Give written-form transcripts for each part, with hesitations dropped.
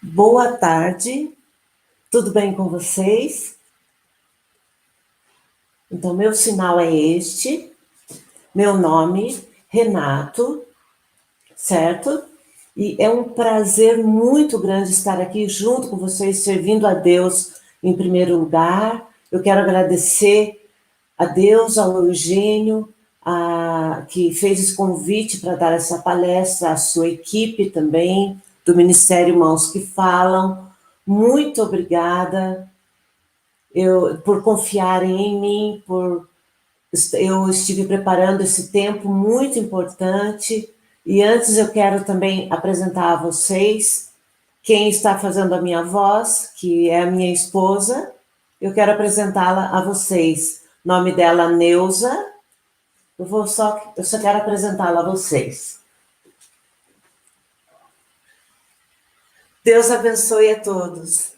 Boa tarde, tudo bem com vocês? Então, meu sinal é este, meu nome, Renato, certo? E é um prazer muito grande estar aqui junto com vocês, servindo a Deus em primeiro lugar. Eu quero agradecer a Deus, ao Eugênio, que fez esse convite para dar essa palestra, a sua equipe também, do Ministério Mãos que Falam. Muito obrigada por confiarem em mim, eu estive preparando esse tempo muito importante. E antes eu quero também apresentar a vocês quem está fazendo a minha voz, que é a minha esposa. Eu quero apresentá-la a vocês. O nome dela, Neuza. Eu só quero apresentá-la a vocês. Deus abençoe a todos.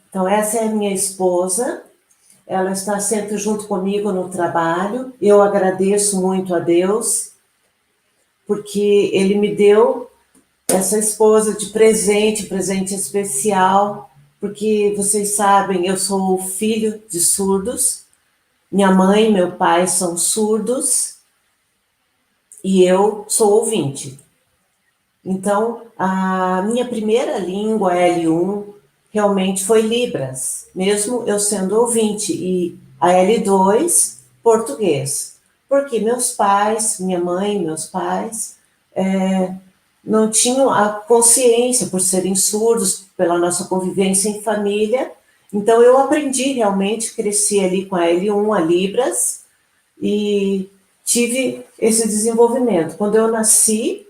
Então, essa é a minha esposa. Ela está sempre junto comigo no trabalho. Eu agradeço muito a Deus, porque Ele me deu essa esposa de presente, presente especial, porque vocês sabem, eu sou filho de surdos. Minha mãe e meu pai são surdos e eu sou ouvinte. Então, a minha primeira língua, L1, realmente foi Libras, mesmo eu sendo ouvinte, e a L2, português. Porque minha mãe, meus pais, não tinham a consciência, por serem surdos, pela nossa convivência em família. Então, eu aprendi realmente, cresci ali com a L1, a Libras, e tive esse desenvolvimento. Quando eu nasci,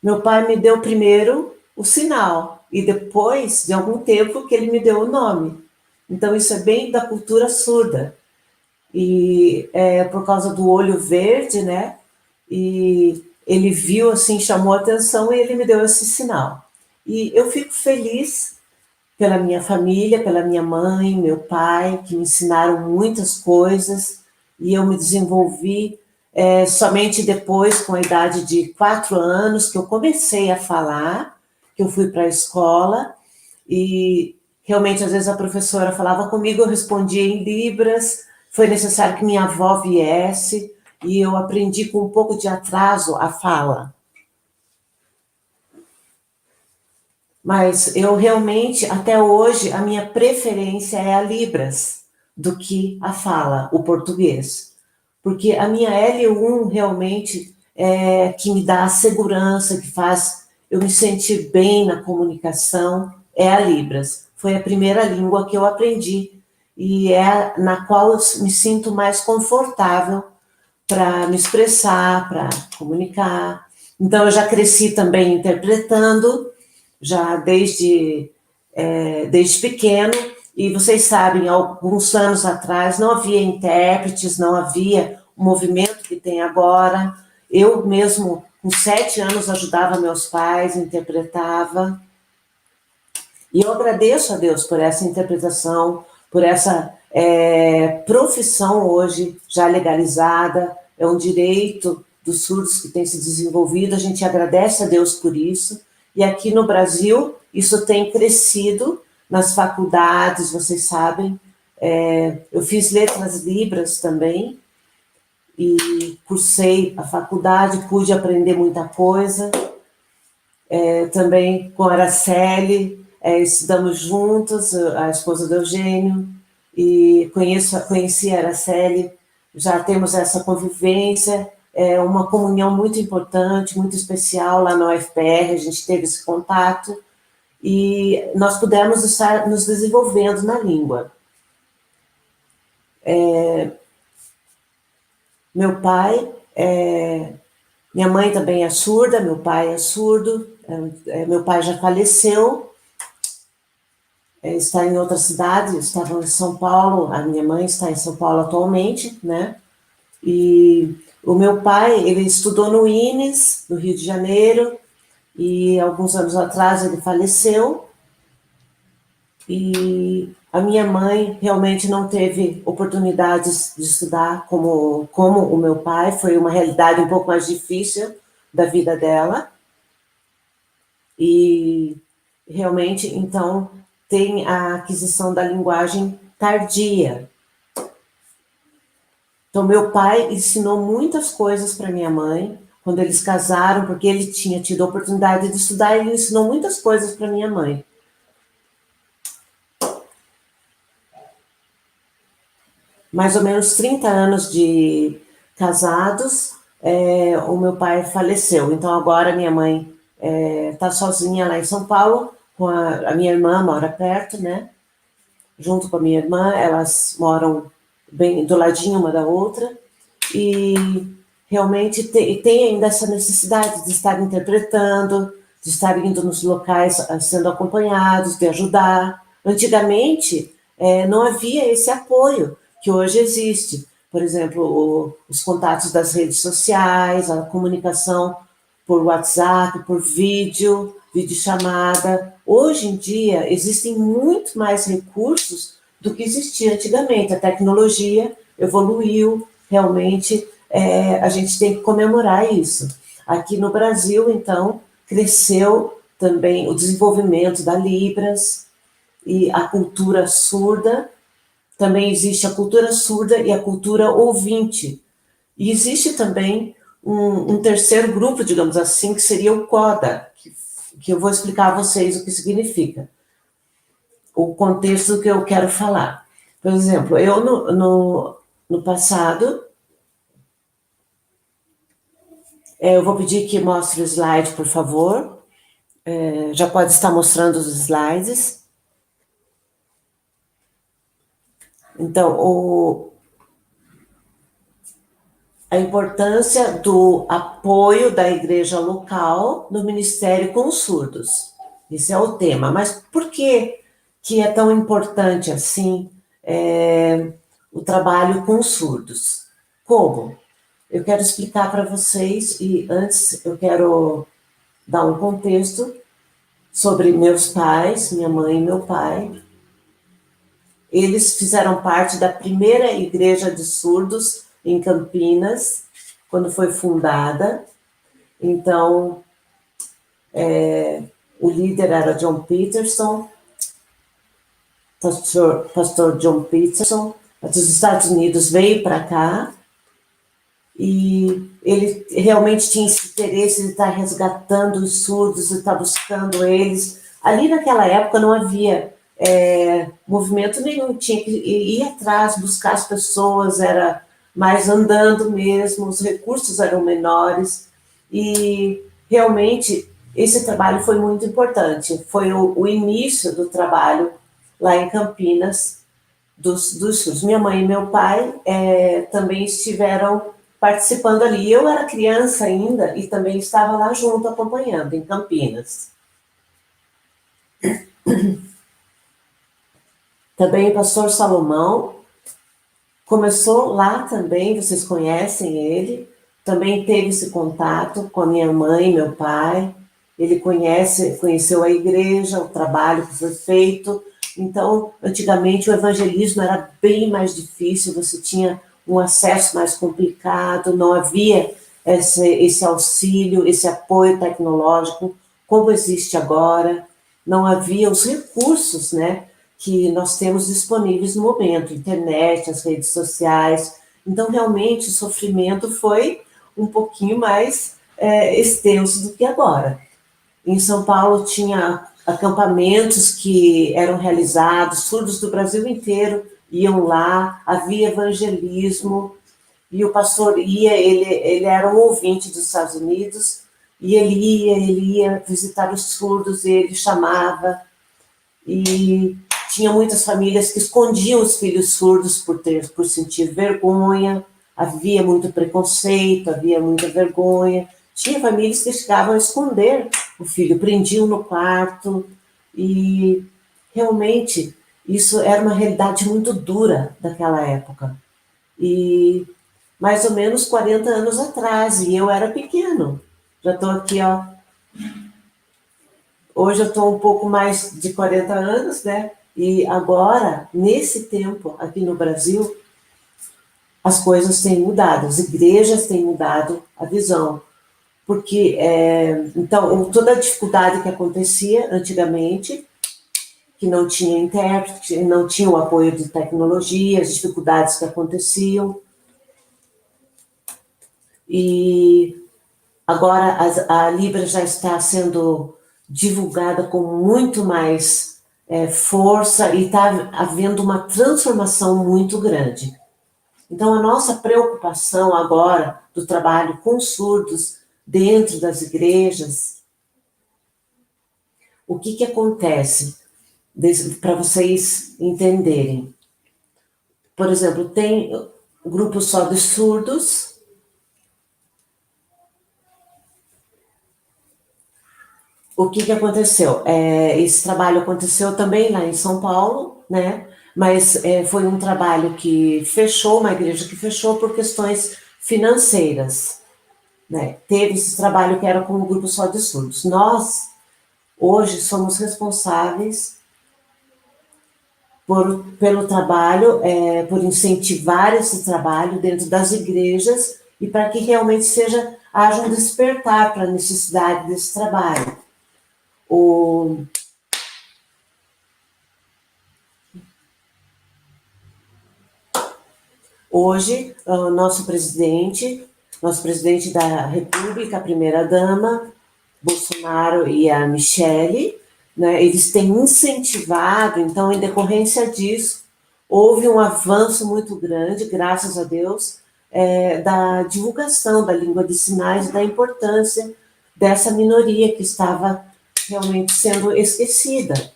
meu pai me deu primeiro o sinal, e depois de algum tempo que ele me deu o nome. Então, isso é bem da cultura surda. E é por causa do olho verde, né? E ele viu, assim, chamou a atenção e ele me deu esse sinal. E eu fico feliz pela minha família, pela minha mãe, meu pai, que me ensinaram muitas coisas, e eu me desenvolvi somente depois, com a idade de 4 anos, que eu comecei a falar, que eu fui para a escola, e realmente, às vezes, a professora falava comigo, eu respondia em Libras, foi necessário que minha avó viesse, e eu aprendi com um pouco de atraso a fala. Mas eu realmente, até hoje, a minha preferência é a Libras do que a fala, o português. Porque a minha L1 realmente é que me dá a segurança, que faz eu me sentir bem na comunicação, é a Libras. Foi a primeira língua que eu aprendi e é na qual eu me sinto mais confortável para me expressar, para comunicar. Então, eu já cresci também interpretando, já desde pequeno, e vocês sabem, alguns anos atrás não havia intérpretes, não havia o movimento que tem agora. Eu mesmo, com 7 anos, ajudava meus pais, interpretava. E eu agradeço a Deus por essa interpretação, por essa profissão hoje já legalizada, é um direito dos surdos que tem se desenvolvido, a gente agradece a Deus por isso. E aqui no Brasil, isso tem crescido nas faculdades, vocês sabem. Eu fiz letras libras também, e cursei a faculdade, pude aprender muita coisa. Também com a Araceli, estudamos juntos, a esposa do Eugênio, e conheci a Araceli, já temos essa convivência, uma comunhão muito importante, muito especial lá no UFPR, a gente teve esse contato, e nós pudemos estar nos desenvolvendo na língua. Meu pai, minha mãe também é surda, meu pai é surdo, meu pai já faleceu, está em outra cidade, estava em São Paulo, a minha mãe está em São Paulo atualmente, né? E o meu pai, ele estudou no INES, no Rio de Janeiro, e alguns anos atrás ele faleceu, e a minha mãe realmente não teve oportunidades de estudar como o meu pai, foi uma realidade um pouco mais difícil da vida dela, e realmente, então, tem a aquisição da linguagem tardia. Então, meu pai ensinou muitas coisas para minha mãe, quando eles casaram, porque ele tinha tido a oportunidade de estudar, ele ensinou muitas coisas para minha mãe. Mais ou menos 30 anos de casados, o meu pai faleceu. Então, agora minha mãe está sozinha lá em São Paulo, com a minha irmã mora perto, né? Junto com a minha irmã, elas moram bem do ladinho uma da outra, e realmente tem ainda essa necessidade de estar interpretando, de estar indo nos locais sendo acompanhados, de ajudar. Antigamente, não havia esse apoio que hoje existe. Por exemplo, os contatos das redes sociais, a comunicação por WhatsApp, por vídeo, videochamada. Hoje em dia, existem muito mais recursos do que existia antigamente. A tecnologia evoluiu, realmente, a gente tem que comemorar isso. Aqui no Brasil, então, cresceu também o desenvolvimento da Libras e a cultura surda. Também existe a cultura surda e a cultura ouvinte. E existe também um terceiro grupo, digamos assim, que seria o CODA, que eu vou explicar a vocês o que significa, o contexto que eu quero falar. Por exemplo, eu no passado, eu vou pedir que mostre o slide, por favor. Já pode estar mostrando os slides. Então, a importância do apoio da igreja local no ministério com os surdos. Esse é o tema. Mas por que é tão importante assim o trabalho com os surdos? Como? Eu quero explicar para vocês, e antes eu quero dar um contexto sobre meus pais, minha mãe e meu pai. Eles fizeram parte da primeira igreja de surdos em Campinas, quando foi fundada. Então, o líder era John Peterson, pastor John Peterson, dos Estados Unidos, veio para cá, e ele realmente tinha esse interesse de estar resgatando os surdos, de estar buscando eles. Ali naquela época não havia movimento nenhum, tinha que ir atrás, buscar as pessoas, era mais andando mesmo, os recursos eram menores, e realmente esse trabalho foi muito importante. Foi o início do trabalho lá em Campinas dos surdos. Minha mãe e meu pai também estiveram participando ali. Eu era criança ainda e também estava lá junto, acompanhando, em Campinas. Também o pastor Salomão começou lá também, vocês conhecem ele, também teve esse contato com a minha mãe e meu pai. Ele conheceu a igreja, o trabalho que foi feito. Então, antigamente o evangelismo era bem mais difícil, você tinha um acesso mais complicado, não havia esse auxílio, esse apoio tecnológico como existe agora, não havia os recursos, né, que nós temos disponíveis no momento, internet, as redes sociais. Então, realmente, o sofrimento foi um pouquinho mais extenso do que agora. Em São Paulo tinha acampamentos que eram realizados, surdos do Brasil inteiro iam lá, havia evangelismo, e o pastor ia, ele era um ouvinte dos Estados Unidos, e ele ia visitar os surdos, e ele chamava, e tinha muitas famílias que escondiam os filhos surdos por sentir vergonha, havia muito preconceito, havia muita vergonha. Tinha famílias que chegavam a esconder o filho, prendiam no quarto, e realmente isso era uma realidade muito dura daquela época. E mais ou menos 40 anos atrás, e eu era pequeno. Já estou aqui, ó. Hoje eu estou um pouco mais de 40 anos, né? E agora, nesse tempo, aqui no Brasil, as coisas têm mudado, as igrejas têm mudado a visão. porque, então, toda a dificuldade que acontecia antigamente, que não tinha intérprete, não tinha o apoio de tecnologia, as dificuldades que aconteciam. E agora a Libra já está sendo divulgada com muito mais força e está havendo uma transformação muito grande. Então, a nossa preocupação agora do trabalho com surdos dentro das igrejas, o que acontece? Para vocês entenderem. Por exemplo, tem um grupo só de surdos. O que aconteceu? Esse trabalho aconteceu também lá em São Paulo, né? Mas foi um trabalho que fechou, uma igreja que fechou por questões financeiras, né? Teve esse trabalho que era com um grupo só de surdos. Nós, hoje, somos responsáveis pelo trabalho, por incentivar esse trabalho dentro das igrejas e para que realmente haja um despertar para a necessidade desse trabalho. Hoje, o nosso presidente da República, a primeira-dama, Bolsonaro e a Michele, né, eles têm incentivado, então, em decorrência disso, houve um avanço muito grande, graças a Deus, da divulgação da língua de sinais e da importância dessa minoria que estava realmente sendo esquecida.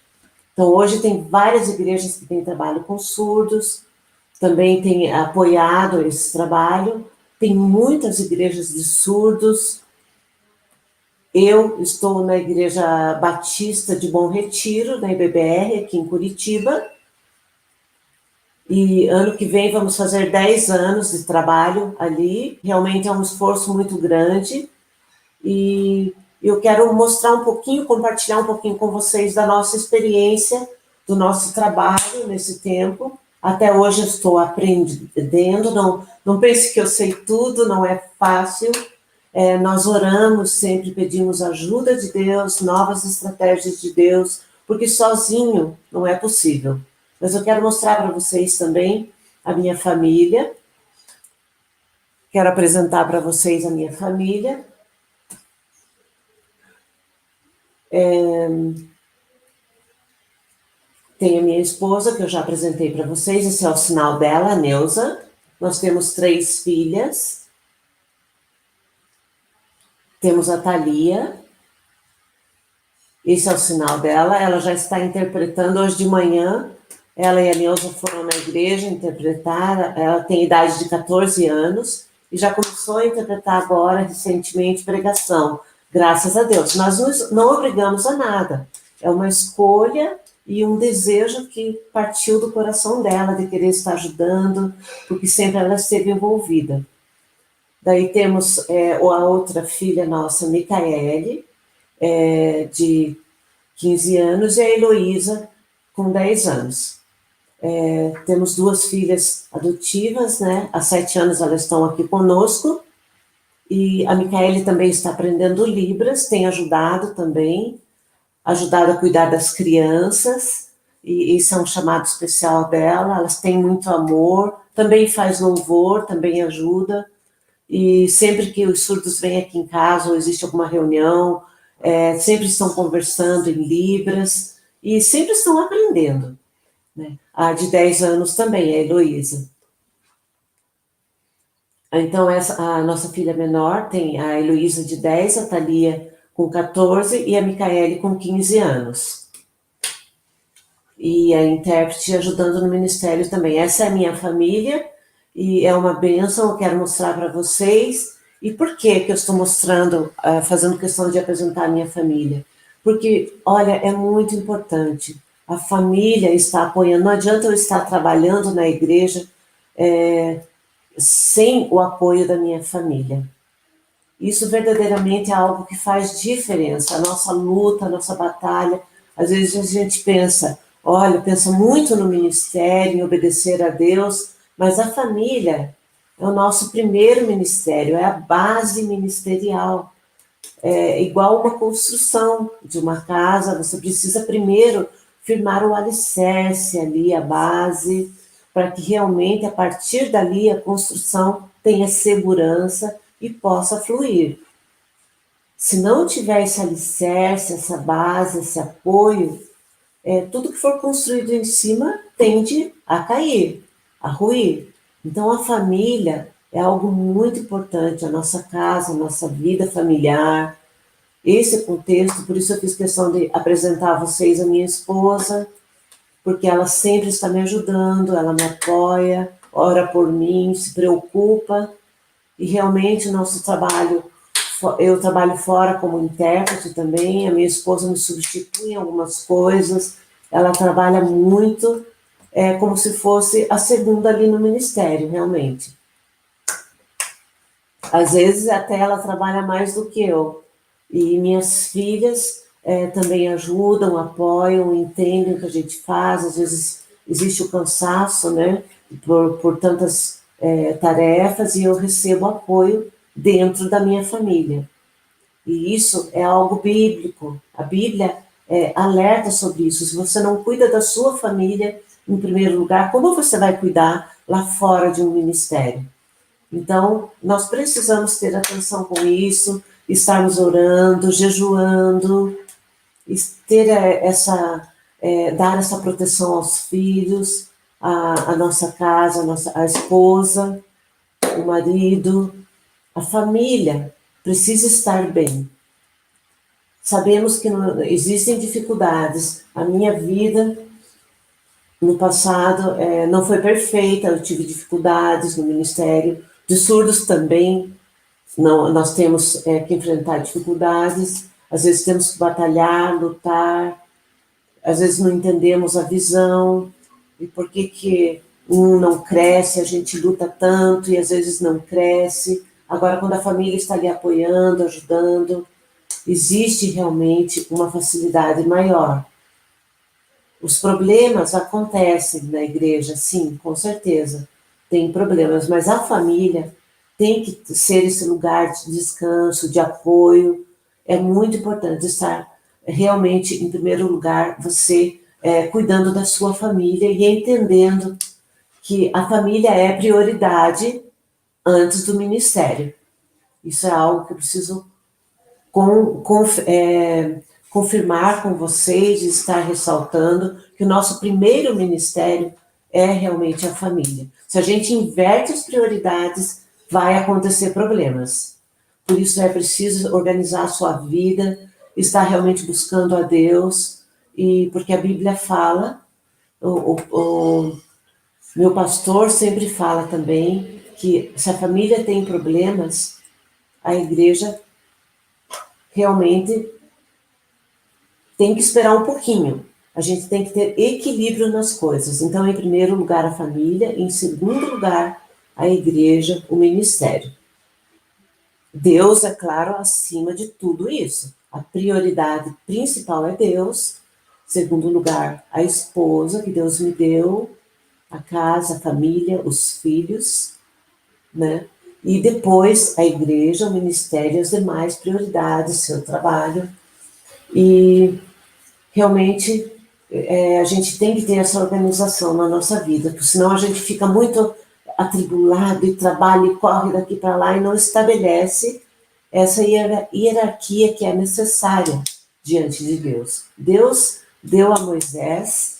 Então, hoje tem várias igrejas que têm trabalho com surdos, também tem apoiado esse trabalho, tem muitas igrejas de surdos. Eu estou na Igreja Batista de Bom Retiro, na IBBR, aqui em Curitiba, e ano que vem vamos fazer 10 anos de trabalho ali. Realmente é um esforço muito grande, e eu quero mostrar um pouquinho, compartilhar um pouquinho com vocês da nossa experiência, do nosso trabalho nesse tempo. Até hoje eu estou aprendendo, não pense que eu sei tudo, não é fácil. Nós oramos, sempre pedimos ajuda de Deus, novas estratégias de Deus, porque sozinho não é possível. Mas eu quero mostrar para vocês também a minha família. Quero apresentar para vocês a minha família. Tem a minha esposa, que eu já apresentei para vocês, esse é o sinal dela, a Neuza. Nós temos 3 filhas. Temos a Thalia. Esse é o sinal dela. Ela já está interpretando hoje de manhã. Ela e a Neuza foram na igreja interpretar. Ela tem idade de 14 anos e já começou a interpretar agora, recentemente, pregação. Graças a Deus. Nós não obrigamos a nada. É uma escolha e um desejo que partiu do coração dela, de querer estar ajudando, porque sempre ela esteve envolvida. Daí temos a outra filha nossa, Micaele, de 15 anos, e a Heloísa, com 10 anos. Temos 2 filhas adotivas, né? Há 7 anos elas estão aqui conosco, e a Micaele também está aprendendo Libras, tem ajudado a cuidar das crianças, e isso é um chamado especial dela. Elas têm muito amor, também faz louvor, também ajuda, e sempre que os surdos vêm aqui em casa, ou existe alguma reunião, sempre estão conversando em Libras, e sempre estão aprendendo, né? A de 10 anos também, a Heloísa. Então, a nossa filha menor tem a Heloísa de 10, a Thalia com 14 e a Micaele com 15 anos. E a intérprete ajudando no ministério também. Essa é a minha família e é uma bênção, eu quero mostrar para vocês. E por que eu estou mostrando, fazendo questão de apresentar a minha família? Porque, olha, é muito importante. A família está apoiando. Não adianta eu estar trabalhando na igreja sem o apoio da minha família. Isso verdadeiramente é algo que faz diferença. A nossa luta, a nossa batalha. Às vezes a gente pensa muito no ministério, em obedecer a Deus, mas a família é o nosso primeiro ministério, é a base ministerial. é igual uma construção de uma casa, você precisa primeiro firmar o alicerce ali, a base, para que realmente, a partir dali, a construção tenha segurança e possa fluir. Se não tiver esse alicerce, essa base, esse apoio, tudo que for construído em cima tende a cair, a ruir. Então, a família é algo muito importante, a nossa casa, a nossa vida familiar, esse contexto. Por isso eu fiz questão de apresentar a vocês a minha esposa, porque ela sempre está me ajudando, ela me apoia, ora por mim, se preocupa, e realmente o nosso trabalho, eu trabalho fora como intérprete também, a minha esposa me substitui em algumas coisas, ela trabalha muito, como se fosse a segunda ali no ministério, realmente. Às vezes até ela trabalha mais do que eu. E minhas filhas também ajudam, apoiam, entendem o que a gente faz. Às vezes existe o cansaço, né, por tantas tarefas, e eu recebo apoio dentro da minha família. E isso é algo bíblico. A Bíblia alerta sobre isso. Se você não cuida da sua família, em primeiro lugar, como você vai cuidar lá fora de um ministério? Então, nós precisamos ter atenção com isso, estarmos orando, jejuando, ter dar essa proteção aos filhos, à nossa casa, a esposa, o marido, a família precisa estar bem. Sabemos que existem dificuldades. A minha vida no passado não foi perfeita, eu tive dificuldades no ministério, de surdos também, não, nós temos que enfrentar dificuldades, às vezes temos que batalhar, lutar, às vezes não entendemos a visão, e por que um não cresce, a gente luta tanto e às vezes não cresce. Agora, quando a família está ali apoiando, ajudando, existe realmente uma facilidade maior. Os problemas acontecem na igreja, sim, com certeza, tem problemas, mas a família tem que ser esse lugar de descanso, de apoio. É muito importante estar realmente, em primeiro lugar, você cuidando da sua família e entendendo que a família é prioridade antes do ministério. Isso é algo que eu preciso confirmar com vocês e estar ressaltando que o nosso primeiro ministério é realmente a família. Se a gente inverte as prioridades, vai acontecer problemas. Por isso é preciso organizar a sua vida, estar realmente buscando a Deus, e porque a Bíblia fala, o meu pastor sempre fala também, que se a família tem problemas, a igreja realmente tem que esperar um pouquinho. A gente tem que ter equilíbrio nas coisas. Então, em primeiro lugar, a família, em segundo lugar, a igreja, o ministério. Deus, é claro, acima de tudo isso. A prioridade principal é Deus. Em segundo lugar, a esposa que Deus me deu, a casa, a família, os filhos, né? E depois a igreja, o ministério, as demais prioridades, seu trabalho. E realmente a gente tem que ter essa organização na nossa vida, porque senão a gente fica muito atribulado e trabalha e corre daqui para lá e não estabelece essa hierarquia que é necessária diante de Deus. Deus deu a Moisés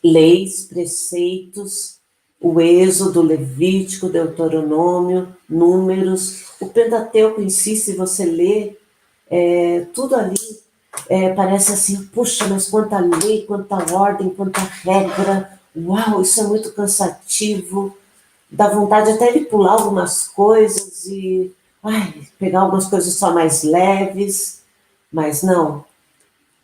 leis, preceitos, o Êxodo, Levítico, Deuteronômio, Números, o Pentateuco em si, se você ler, tudo ali parece assim, puxa, mas quanta lei, quanta ordem, quanta regra, uau, isso é muito cansativo, dá vontade até de pular algumas coisas e pegar algumas coisas só mais leves, mas não.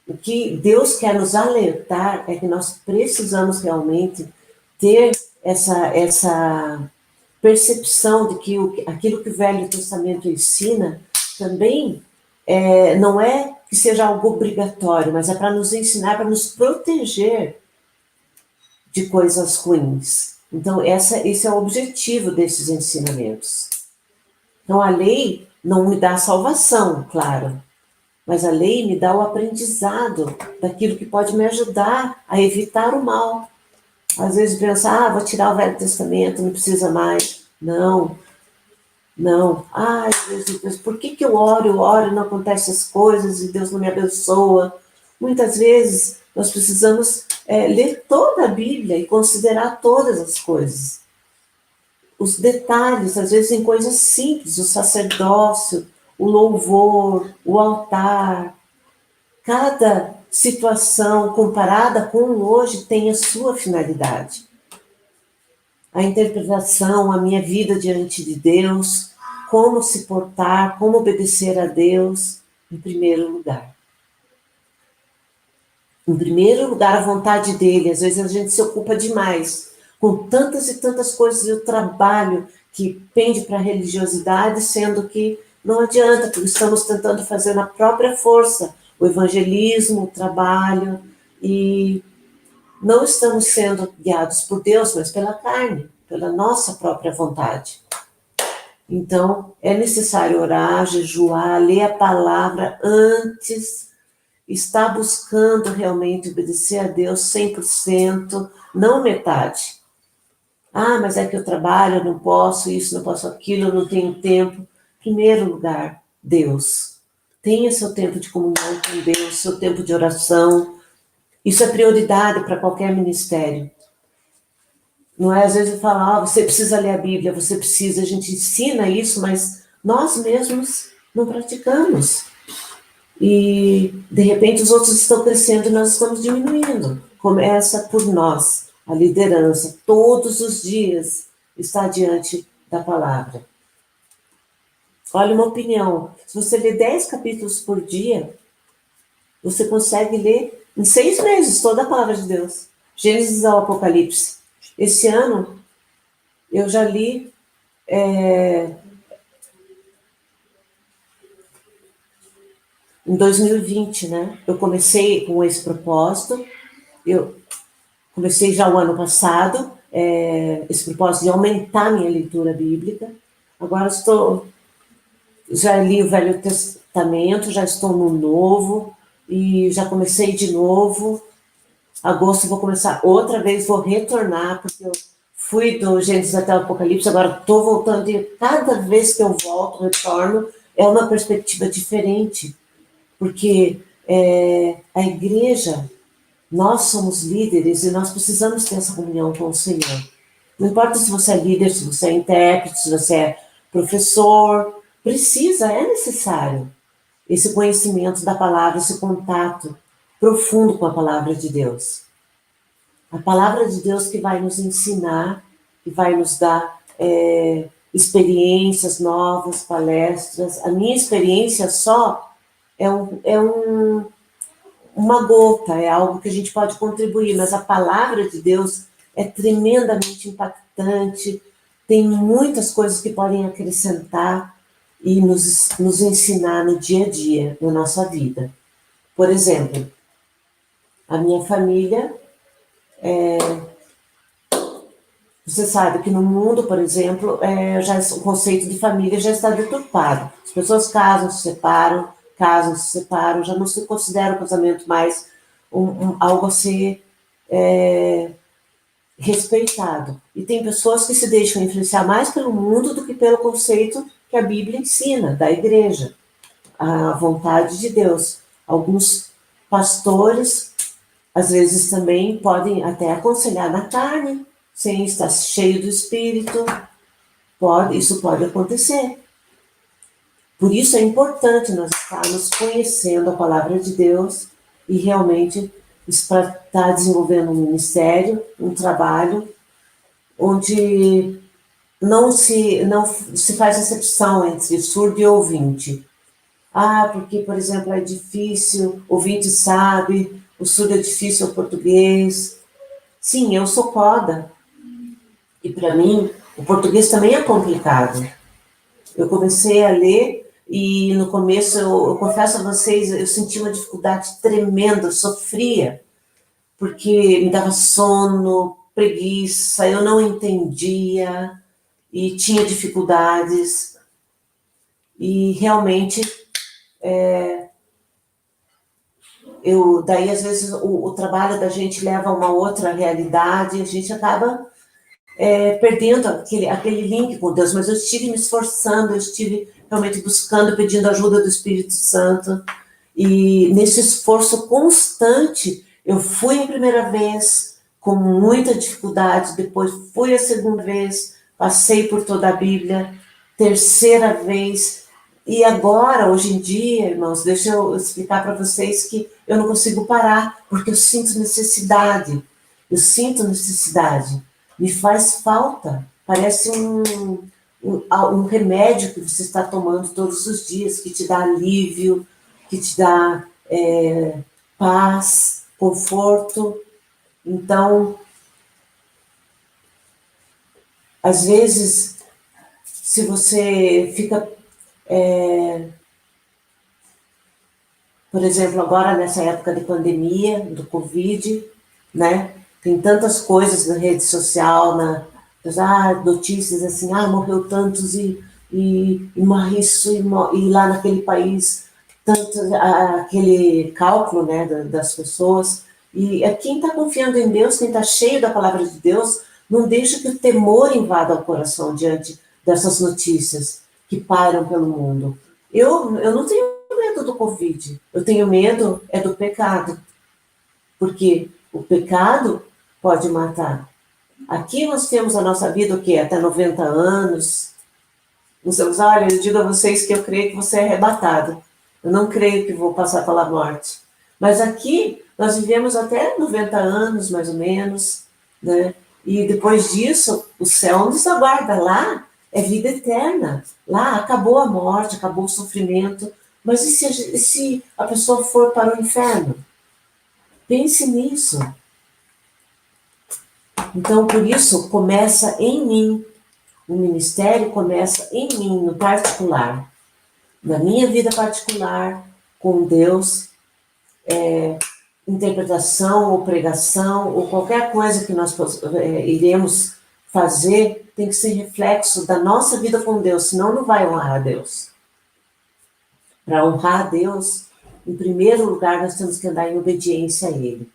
O que Deus quer nos alertar é que nós precisamos realmente ter essa percepção de que aquilo que o Velho Testamento ensina também não é que seja algo obrigatório, mas é para nos ensinar, para nos proteger de coisas ruins. Então, esse é o objetivo desses ensinamentos. Então, a lei Não me dá a salvação, claro, mas a lei me dá o aprendizado daquilo que pode me ajudar a evitar o mal. Às vezes pensa, vou tirar o Velho Testamento, não precisa mais. Não, não. Ai, Deus, por que eu oro e não acontecem as coisas e Deus não me abençoa? Muitas vezes nós precisamos ler toda a Bíblia e considerar todas as coisas. Os detalhes, às vezes em coisas simples, o sacerdócio, o louvor, o altar. Cada situação comparada com o hoje tem a sua finalidade. A interpretação, a minha vida diante de Deus, como se portar, como obedecer a Deus, em primeiro lugar. Em primeiro lugar, a vontade dele. Às vezes a gente se ocupa demais com tantas e tantas coisas e o trabalho que pende para a religiosidade, sendo que não adianta, porque estamos tentando fazer na própria força o evangelismo, o trabalho, e não estamos sendo guiados por Deus, mas pela carne, pela nossa própria vontade. Então, é necessário orar, jejuar, ler a palavra antes, estar buscando realmente obedecer a Deus 100%, não metade. Mas é que eu trabalho, eu não posso isso, não posso aquilo, eu não tenho tempo. Em primeiro lugar, Deus. Tenha seu tempo de comunhão com Deus, seu tempo de oração. Isso é prioridade para qualquer ministério. Não é? Às vezes eu falo, você precisa ler a Bíblia, você precisa, a gente ensina isso, mas nós mesmos não praticamos. E, de repente, os outros estão crescendo e nós estamos diminuindo. Começa por nós, a liderança, todos os dias está diante da palavra. Olha, uma opinião, se você lê 10 capítulos por dia, você consegue ler em 6 meses toda a palavra de Deus. Gênesis ao Apocalipse. Esse ano, eu já li em 2020, né? Eu comecei com esse propósito, eu comecei já o ano passado, esse propósito de aumentar minha leitura bíblica. Agora já li o Velho Testamento, já estou no Novo, e já comecei de novo. Agosto vou começar outra vez, vou retornar, porque eu fui do Gênesis até o Apocalipse, agora estou voltando, e cada vez que eu volto, retorno, é uma perspectiva diferente, porque a igreja, nós somos líderes e nós precisamos ter essa comunhão com o Senhor. Não importa se você é líder, se você é intérprete, se você é professor, é necessário esse conhecimento da palavra, esse contato profundo com a palavra de Deus. A palavra de Deus que vai nos ensinar, que vai nos dar experiências novas, palestras. A minha experiência só uma gota, é algo que a gente pode contribuir, mas a palavra de Deus é tremendamente impactante, tem muitas coisas que podem acrescentar e nos ensinar no dia a dia, na nossa vida. Por exemplo, a minha família, você sabe que no mundo, por exemplo, o conceito de família já está deturpado. As pessoas casam, se separam, já não se considera o casamento mais algo a ser respeitado. E tem pessoas que se deixam influenciar mais pelo mundo do que pelo conceito que a Bíblia ensina, da igreja, a vontade de Deus. Alguns pastores, às vezes, também podem até aconselhar na carne, sem estar cheio do Espírito. Isso pode acontecer. Por isso é importante nós estarmos conhecendo a palavra de Deus e realmente estar desenvolvendo um ministério, um trabalho, onde não se faz exceção entre surdo e ouvinte. Porque, por exemplo, é difícil, o ouvinte sabe, o surdo é difícil o português. Sim, eu sou coda. E para mim, o português também é complicado. Eu comecei a ler e no começo, eu confesso a vocês, eu senti uma dificuldade tremenda, eu sofria, porque me dava sono, preguiça, eu não entendia e tinha dificuldades. E realmente, daí às vezes o trabalho da gente leva a uma outra realidade, a gente acaba perdendo aquele link com Deus, mas eu estive me esforçando, eu estive realmente buscando, pedindo ajuda do Espírito Santo, e nesse esforço constante, eu fui a primeira vez com muita dificuldade, depois fui a segunda vez, passei por toda a Bíblia, terceira vez, e agora, hoje em dia, irmãos, deixa eu explicar para vocês que eu não consigo parar, porque eu sinto necessidade, me faz falta, parece um remédio que você está tomando todos os dias, que te dá alívio, que te dá paz, conforto. Então, às vezes, se você fica, por exemplo, agora nessa época de pandemia, do Covid, né? Tem tantas coisas na rede social, notícias assim, morreu tantos e morre isso, e lá naquele país, tanto aquele cálculo, né, das pessoas. E quem está confiando em Deus, quem está cheio da palavra de Deus, não deixa que o temor invada o coração diante dessas notícias que param pelo mundo. Eu não tenho medo do Covid, eu tenho medo do pecado, porque o pecado pode matar. Aqui nós temos a nossa vida, o quê? Até 90 anos. Olha, eu digo a vocês que eu creio que você é arrebatado. Eu não creio que vou passar pela morte. Mas aqui nós vivemos até 90 anos, mais ou menos, né? E depois disso, o céu nos aguarda. Lá é vida eterna. Lá acabou a morte, acabou o sofrimento. Mas e se a pessoa for para o inferno? Pense nisso. Então, por isso, começa em mim. O ministério começa em mim, no particular. Na minha vida particular, com Deus, interpretação ou pregação, ou qualquer coisa que nós iremos fazer, tem que ser reflexo da nossa vida com Deus, senão não vai honrar a Deus. Para honrar a Deus, em primeiro lugar, nós temos que andar em obediência a Ele.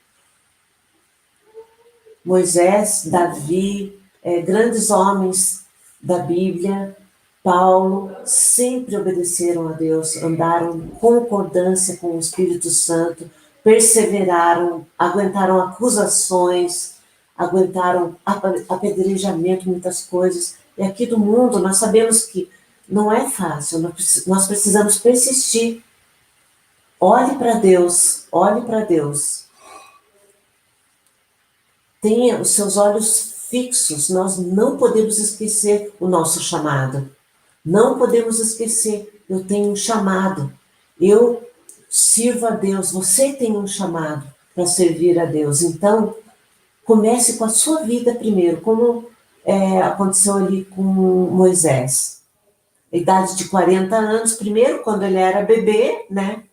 Moisés, Davi, grandes homens da Bíblia, Paulo, sempre obedeceram a Deus, andaram em concordância com o Espírito Santo, perseveraram, aguentaram acusações, aguentaram apedrejamento, muitas coisas. E aqui do mundo nós sabemos que não é fácil, nós precisamos persistir. Olhe para Deus, olhe para Deus. Tenha os seus olhos fixos, nós não podemos esquecer o nosso chamado. Não podemos esquecer, eu tenho um chamado. Eu sirvo a Deus, você tem um chamado para servir a Deus. Então, comece com a sua vida primeiro, como aconteceu ali com Moisés. A idade de 40 anos, primeiro, quando ele era bebê, né?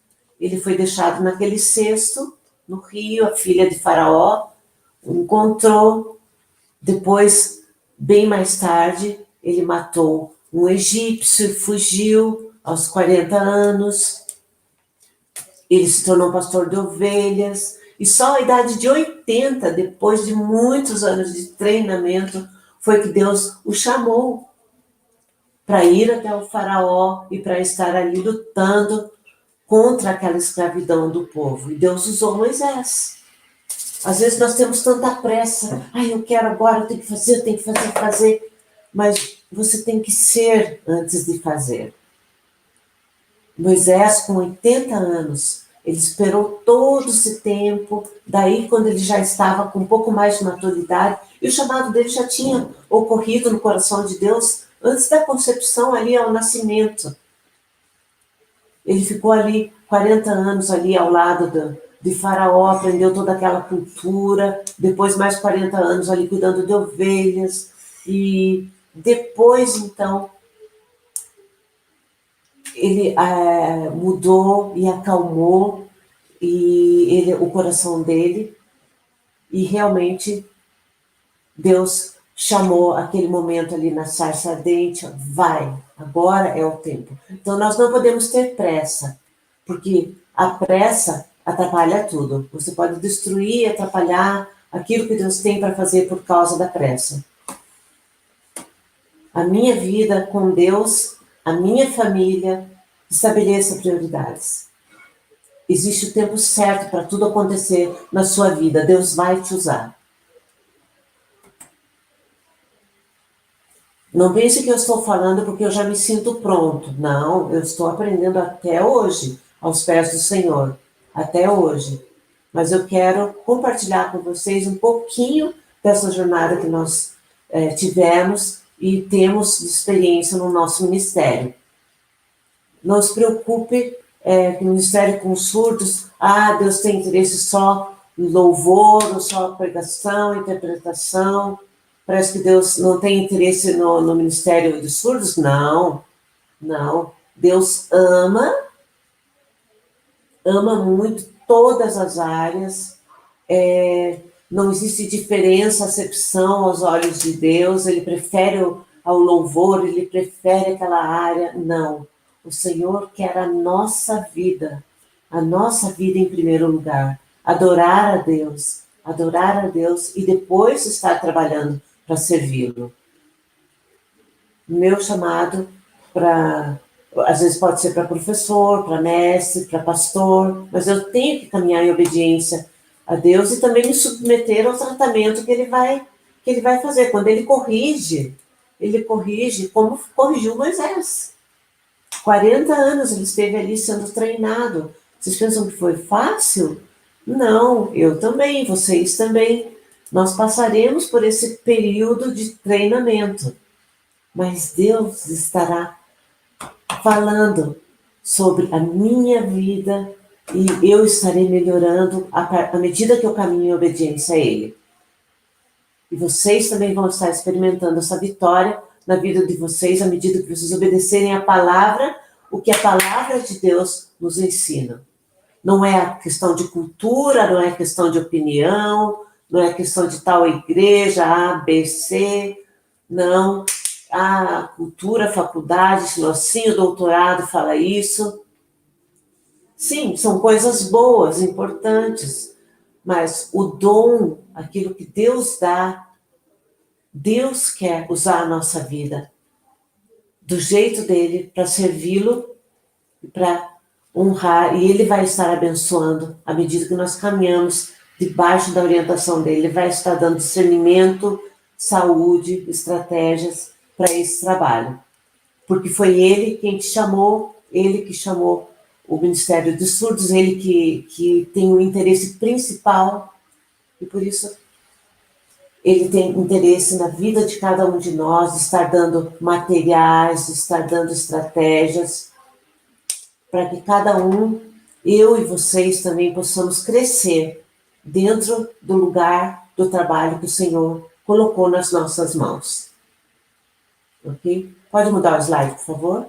Ele foi deixado naquele cesto, no rio, a filha de Faraó encontrou. Depois, bem mais tarde, ele matou um egípcio e fugiu aos 40 anos. Ele se tornou pastor de ovelhas. E só a idade de 80, depois de muitos anos de treinamento, foi que Deus o chamou para ir até o Faraó e para estar ali lutando contra aquela escravidão do povo. E Deus usou Moisés. Às vezes nós temos tanta pressa. Eu quero agora, eu tenho que fazer. Mas você tem que ser antes de fazer. Moisés, com 80 anos, ele esperou todo esse tempo. Daí, quando ele já estava com um pouco mais de maturidade, e o chamado dele já tinha ocorrido no coração de Deus antes da concepção, ali ao nascimento. Ele ficou ali 40 anos ali ao lado de Faraó, aprendeu toda aquela cultura, depois mais 40 anos ali cuidando de ovelhas, e depois, então, ele mudou e acalmou o coração dele, e realmente Deus chamou aquele momento ali na sarça ardente, vai, agora é o tempo. Então nós não podemos ter pressa, porque a pressa atrapalha tudo. Você pode destruir, atrapalhar aquilo que Deus tem para fazer por causa da pressa. A minha vida com Deus, a minha família, estabeleça prioridades. Existe o tempo certo para tudo acontecer na sua vida. Deus vai te usar. Não pense que eu estou falando porque eu já me sinto pronto. Não, eu estou aprendendo até hoje, aos pés do Senhor. Até hoje. Mas eu quero compartilhar com vocês um pouquinho dessa jornada que nós tivemos e temos de experiência no nosso ministério. Não se preocupe com o ministério com surdos. Deus tem interesse só em louvor, ou só pregação, interpretação. Parece que Deus não tem interesse no ministério de surdos. Não, não. Deus ama muito todas as áreas. Não existe diferença, acepção aos olhos de Deus. Ele prefere ao louvor, ele prefere aquela área. Não. O Senhor quer a nossa vida em primeiro lugar. Adorar a Deus e depois estar trabalhando para servi-lo. Meu chamado às vezes pode ser para professor, para mestre, para pastor, mas eu tenho que caminhar em obediência a Deus e também me submeter ao tratamento que ele vai fazer. Quando ele corrige como corrigiu Moisés. 40 anos ele esteve ali sendo treinado. Vocês pensam que foi fácil? Não, eu também, vocês também. Nós passaremos por esse período de treinamento. Mas Deus estará falando sobre a minha vida e eu estarei melhorando à medida que eu caminho em obediência a Ele. E vocês também vão estar experimentando essa vitória na vida de vocês à medida que vocês obedecerem a palavra, o que a palavra de Deus nos ensina. Não é questão de cultura, não é questão de opinião, não é questão de tal igreja, A, B, C, não. A cultura, a faculdade, sim, o doutorado fala isso. Sim, são coisas boas, importantes, mas o dom, aquilo que Deus dá, Deus quer usar a nossa vida do jeito dele para servi-lo e para honrar, e ele vai estar abençoando à medida que nós caminhamos debaixo da orientação dele. Ele vai estar dando discernimento, saúde, estratégias para esse trabalho. Porque foi ele quem te chamou, ele que chamou o Ministério dos Surdos, ele que tem o interesse principal, e por isso ele tem interesse na vida de cada um de nós, de estar dando materiais, de estar dando estratégias, para que cada um, eu e vocês também, possamos crescer dentro do lugar do trabalho que o Senhor colocou nas nossas mãos. Ok? Pode mudar o slide, por favor?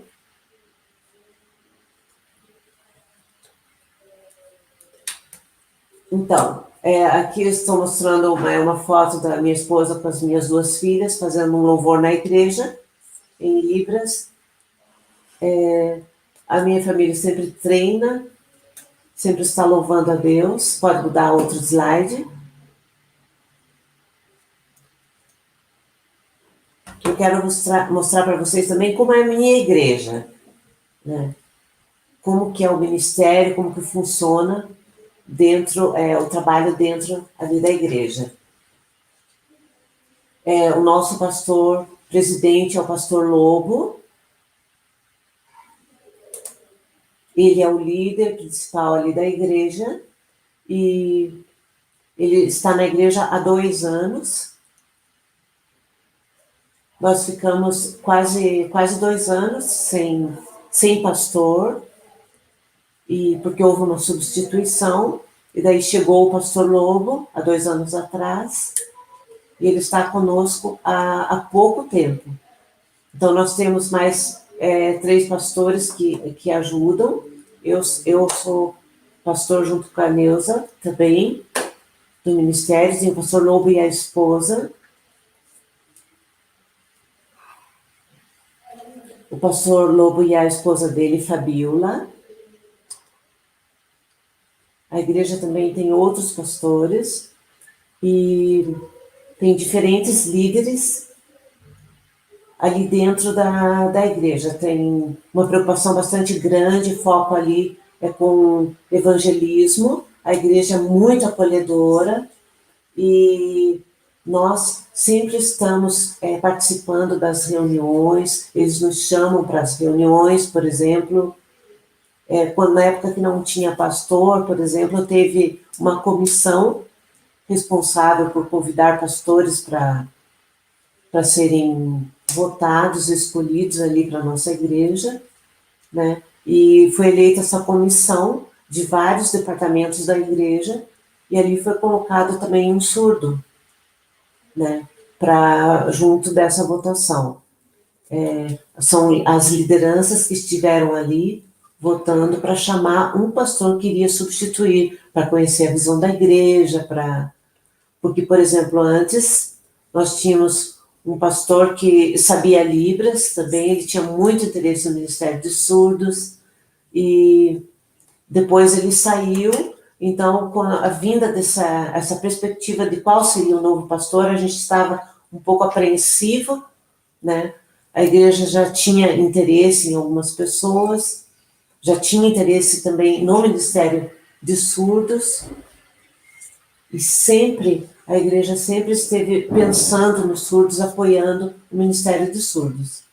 Então, aqui eu estou mostrando uma foto da minha esposa com as minhas duas filhas, fazendo um louvor na igreja, em Libras. A minha família sempre treina, sempre está louvando a Deus. Pode mudar outro slide. Eu quero mostrar para vocês também como é a minha igreja, né? Como que é o ministério, como que funciona dentro, o trabalho dentro ali da igreja. O nosso pastor presidente é o pastor Lobo. Ele é o líder principal ali da igreja e ele está na igreja há 2 anos. Nós ficamos quase 2 anos sem pastor, e porque houve uma substituição, e daí chegou o pastor Lobo, há 2 anos atrás, e ele está conosco há pouco tempo. Então, nós temos mais 3 pastores que ajudam. Eu sou pastor junto com a Neuza, também, do ministério, tem o pastor Lobo e a esposa. pastor Lobo e a esposa dele, Fabiola. A igreja também tem outros pastores e tem diferentes líderes ali dentro da igreja. Tem uma preocupação bastante grande, foco ali é com evangelismo. A igreja é muito acolhedora e nós sempre estamos participando das reuniões. Eles nos chamam para as reuniões, por exemplo. Quando, na época que não tinha pastor, por exemplo, teve uma comissão responsável por convidar pastores para serem votados, escolhidos ali para a nossa igreja, né? E foi eleita essa comissão de vários departamentos da igreja, e ali foi colocado também um surdo, né? Junto dessa votação. São as lideranças que estiveram ali votando para chamar um pastor que iria substituir, para conhecer a visão da igreja, porque, por exemplo, antes nós tínhamos um pastor que sabia Libras também, ele tinha muito interesse no Ministério de Surdos, e depois ele saiu. Então, com a vinda essa perspectiva de qual seria o novo pastor, a gente estava um pouco apreensivo, né? A igreja já tinha interesse em algumas pessoas, já tinha interesse também no Ministério de Surdos, e a igreja sempre esteve pensando nos surdos, apoiando o Ministério de Surdos.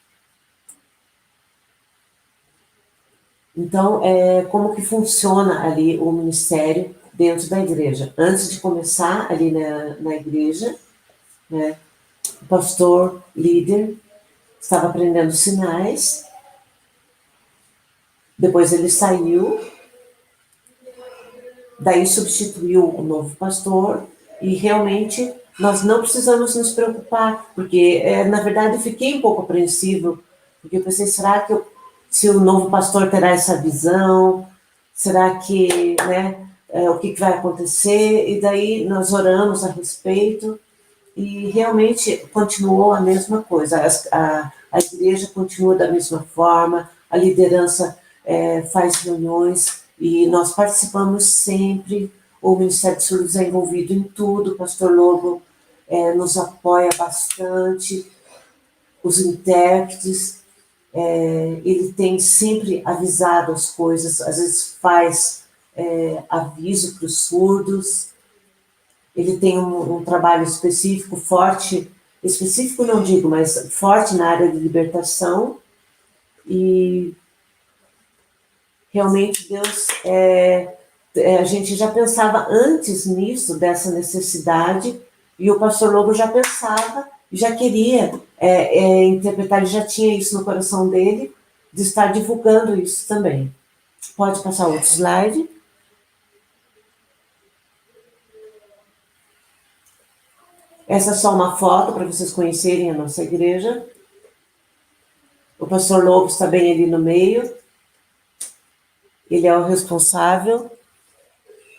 Então, como que funciona ali o ministério dentro da igreja? Antes de começar ali na igreja, né, o pastor líder estava aprendendo sinais, depois ele saiu, daí substituiu o novo pastor, e realmente nós não precisamos nos preocupar, porque, na verdade, eu fiquei um pouco apreensivo, porque eu pensei, será que se o novo pastor terá essa visão? Será que, né, o que vai acontecer? E daí nós oramos a respeito, e realmente continuou a mesma coisa. A igreja continua da mesma forma, a liderança faz reuniões, e nós participamos sempre. O Ministério de Surdos é envolvido em tudo, o pastor Lobo nos apoia bastante, os intérpretes, ele tem sempre avisado as coisas, às vezes faz aviso para os surdos. Ele tem um trabalho específico, forte, específico não digo, mas forte na área de libertação, e realmente Deus, a gente já pensava antes nisso, dessa necessidade, e o pastor Lobo já pensava, já queria interpretar, ele já tinha isso no coração dele, de estar divulgando isso também. Pode passar outro slide. Essa é só uma foto para vocês conhecerem a nossa igreja. O pastor Lobo está bem ali no meio. Ele é o responsável.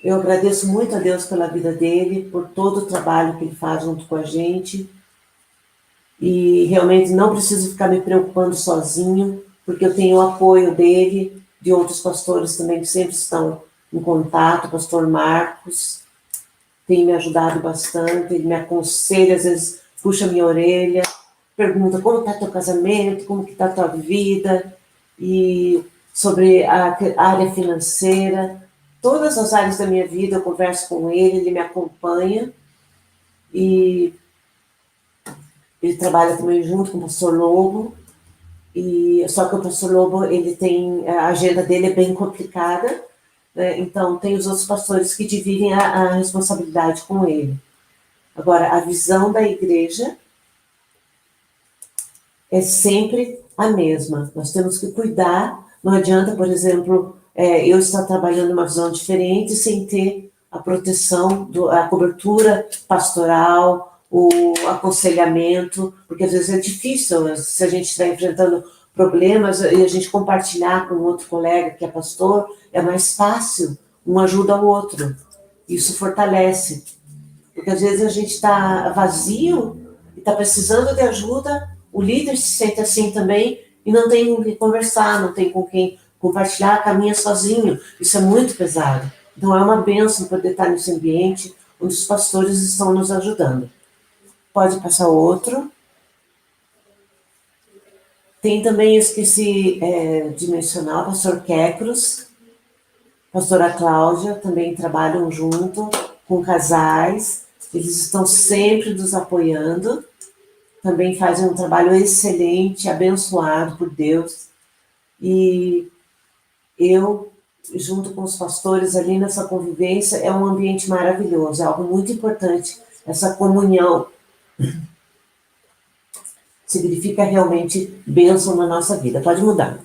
Eu agradeço muito a Deus pela vida dele, por todo o trabalho que ele faz junto com a gente. E realmente não preciso ficar me preocupando sozinho, porque eu tenho o apoio dele, de outros pastores também que sempre estão em contato. O pastor Marcos tem me ajudado bastante, ele me aconselha, às vezes puxa minha orelha, pergunta como está teu casamento, como que está a tua vida, e sobre a área financeira, todas as áreas da minha vida eu converso com ele me acompanha, e ele trabalha também junto com o pastor Lobo, e só que o pastor Lobo, a agenda dele é bem complicada, né? Então tem os outros pastores que dividem a responsabilidade com ele. Agora, a visão da igreja é sempre a mesma. Nós temos que cuidar. Não adianta, por exemplo, eu estar trabalhando uma visão diferente sem ter a proteção, a cobertura pastoral, o aconselhamento, porque às vezes é difícil, se a gente está enfrentando problemas e a gente compartilhar com outro colega que é pastor, é mais fácil, um ajuda o outro. Isso fortalece. Porque às vezes a gente está vazio e está precisando de ajuda, o líder se sente assim também, e não tem com quem conversar, não tem com quem compartilhar, caminha sozinho. Isso é muito pesado. Então é uma bênção poder estar nesse ambiente onde os pastores estão nos ajudando. Pode passar outro. Tem também, eu esqueci de mencionar, o pastor Kekros, pastora Cláudia, também trabalham junto com casais. Eles estão sempre nos apoiando. Também fazem um trabalho excelente, abençoado por Deus. E eu, junto com os pastores ali nessa convivência, é um ambiente maravilhoso, é algo muito importante. Essa comunhão significa realmente bênção na nossa vida. Pode mudar.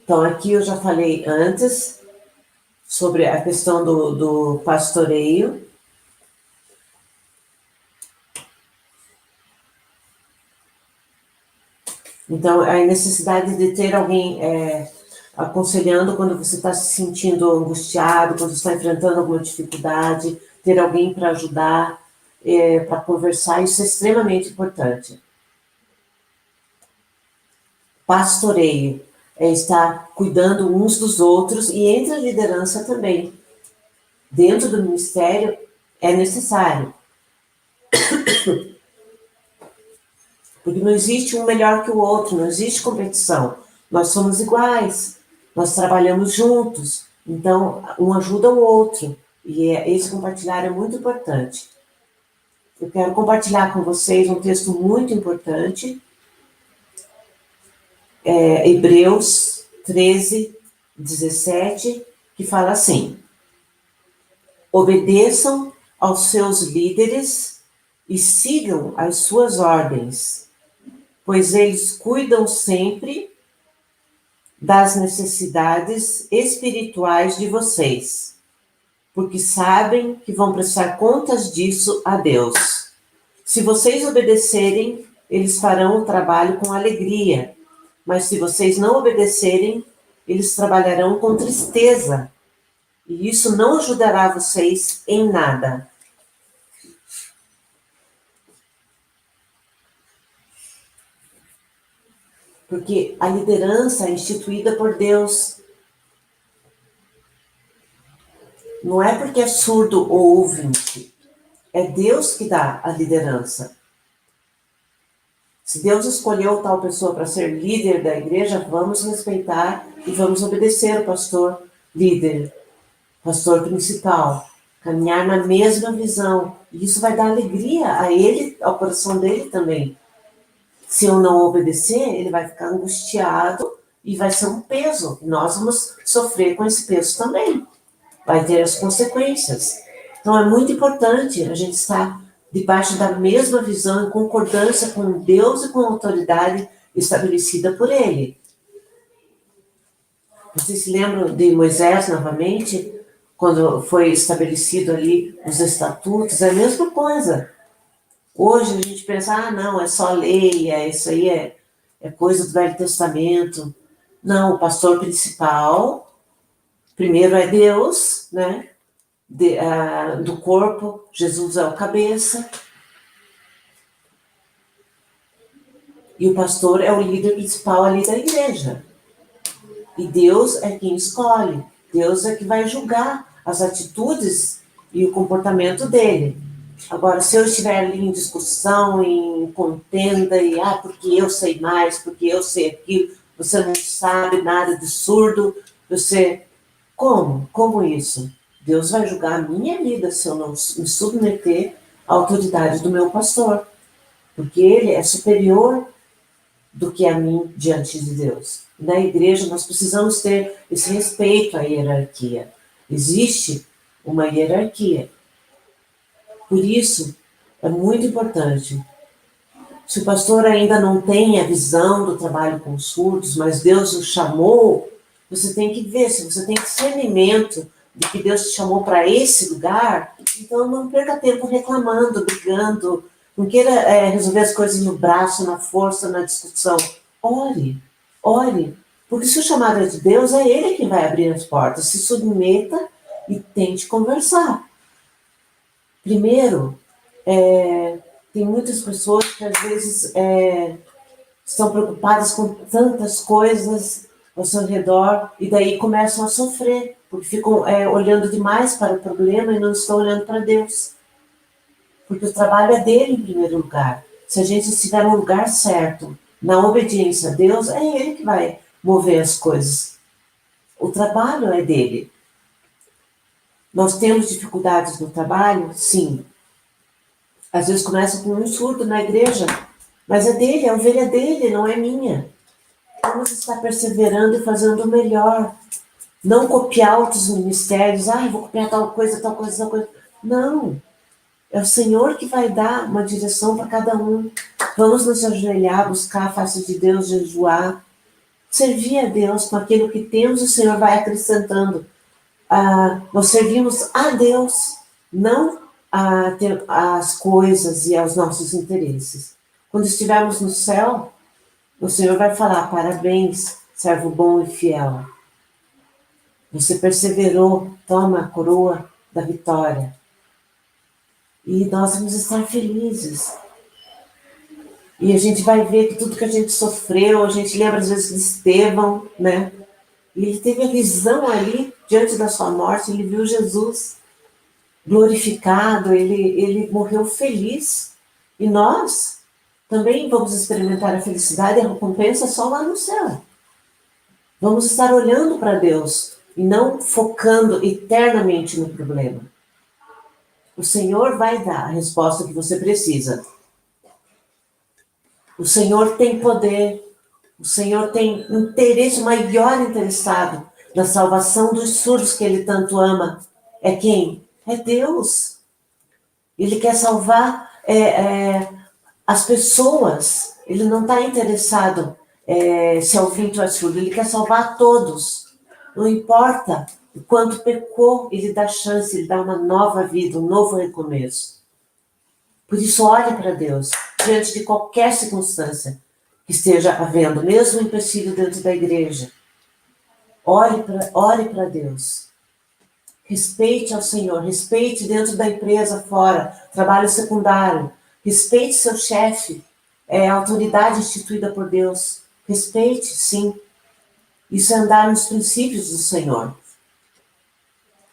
Então, aqui eu já falei antes sobre a questão do pastoreio. Então, a necessidade de ter alguém aconselhando quando você está se sentindo angustiado, quando está enfrentando alguma dificuldade, ter alguém para ajudar, para conversar, isso é extremamente importante. Pastoreio é estar cuidando uns dos outros e entre a liderança também. Dentro do ministério é necessário. Porque não existe um melhor que o outro, não existe competição. Nós somos iguais, nós trabalhamos juntos, então um ajuda o outro. E esse compartilhar é muito importante. Eu quero compartilhar com vocês um texto muito importante, Hebreus 13, 17, que fala assim: obedeçam aos seus líderes e sigam as suas ordens, pois eles cuidam sempre das necessidades espirituais de vocês, porque sabem que vão prestar contas disso a Deus. Se vocês obedecerem, eles farão o trabalho com alegria, mas se vocês não obedecerem, eles trabalharão com tristeza, e isso não ajudará vocês em nada. Porque a liderança é instituída por Deus. Não é porque é surdo ou ouvinte. É Deus que dá a liderança. Se Deus escolheu tal pessoa para ser líder da igreja, vamos respeitar e vamos obedecer o pastor líder, pastor principal, caminhar na mesma visão. E isso vai dar alegria a ele, ao coração dele também. Se eu não obedecer, ele vai ficar angustiado e vai ser um peso. Nós vamos sofrer com esse peso também. Vai ter as consequências. Então é muito importante a gente estar debaixo da mesma visão, em concordância com Deus e com a autoridade estabelecida por Ele. Vocês se lembram de Moisés novamente, quando foi estabelecido ali os estatutos? É a mesma coisa. Hoje a gente pensa, não, é só lei, isso aí é coisa do Velho Testamento. Não, o pastor principal, primeiro é Deus, né? Do corpo, Jesus é o cabeça. E o pastor é o líder principal ali da igreja. E Deus é quem escolhe. Deus é que vai julgar as atitudes e o comportamento dele. Agora, se eu estiver ali em discussão, em contenda, e porque eu sei mais, porque eu sei aquilo, você não sabe nada de surdo, você... Como? Como isso? Deus vai julgar a minha vida se eu não me submeter à autoridade do meu pastor, porque ele é superior do que a mim diante de Deus. Na igreja nós precisamos ter esse respeito à hierarquia. Existe uma hierarquia. Por isso, é muito importante. Se o pastor ainda não tem a visão do trabalho com surdos, mas Deus o chamou, você tem que ver, se você tem discernimento de que Deus te chamou para esse lugar, então não perca tempo reclamando, brigando, não queira resolver as coisas no braço, na força, na discussão. Ore, ore, porque se o chamado é de Deus, é Ele quem vai abrir as portas. Se submeta e tente conversar. Primeiro, tem muitas pessoas que às vezes estão preocupadas com tantas coisas ao seu redor e daí começam a sofrer, porque ficam olhando demais para o problema e não estão olhando para Deus. Porque o trabalho é dele em primeiro lugar. Se a gente estiver no lugar certo, na obediência a Deus, é ele que vai mover as coisas. O trabalho é dele. Nós temos dificuldades no trabalho? Sim. Às vezes começa com um surdo na igreja, mas é dele, a ovelha dele, não é minha. Vamos estar perseverando e fazendo o melhor. Não copiar outros ministérios. Eu vou copiar tal coisa, tal coisa, tal coisa. Não. É o Senhor que vai dar uma direção para cada um. Vamos nos ajoelhar, buscar a face de Deus, jejuar, servir a Deus com aquilo que temos, o Senhor vai acrescentando. Nós servimos a Deus, não as coisas e aos nossos interesses. Quando estivermos no céu, o Senhor vai falar: parabéns, servo bom e fiel. Você perseverou, toma a coroa da vitória. E nós vamos estar felizes. E a gente vai ver que tudo que a gente sofreu, a gente lembra às vezes de Estevão, né? E ele teve a visão ali, diante da sua morte, ele viu Jesus glorificado, ele morreu feliz. E nós também vamos experimentar a felicidade e a recompensa só lá no céu. Vamos estar olhando para Deus e não focando eternamente no problema. O Senhor vai dar a resposta que você precisa. O Senhor tem poder. O Senhor tem interesse, maior interessado na salvação dos surdos que Ele tanto ama. É quem? É Deus. Ele quer salvar as pessoas. Ele não está interessado se é ouvinte ou é surdo. Ele quer salvar a todos. Não importa o quanto pecou, Ele dá chance, Ele dá uma nova vida, um novo recomeço. Por isso, olhe para Deus, diante de qualquer circunstância que esteja havendo, mesmo empecilho dentro da igreja. Ore para Deus. Respeite ao Senhor, respeite dentro da empresa, fora, trabalho secundário. Respeite seu chefe, a autoridade instituída por Deus. Respeite, sim. Isso é andar nos princípios do Senhor.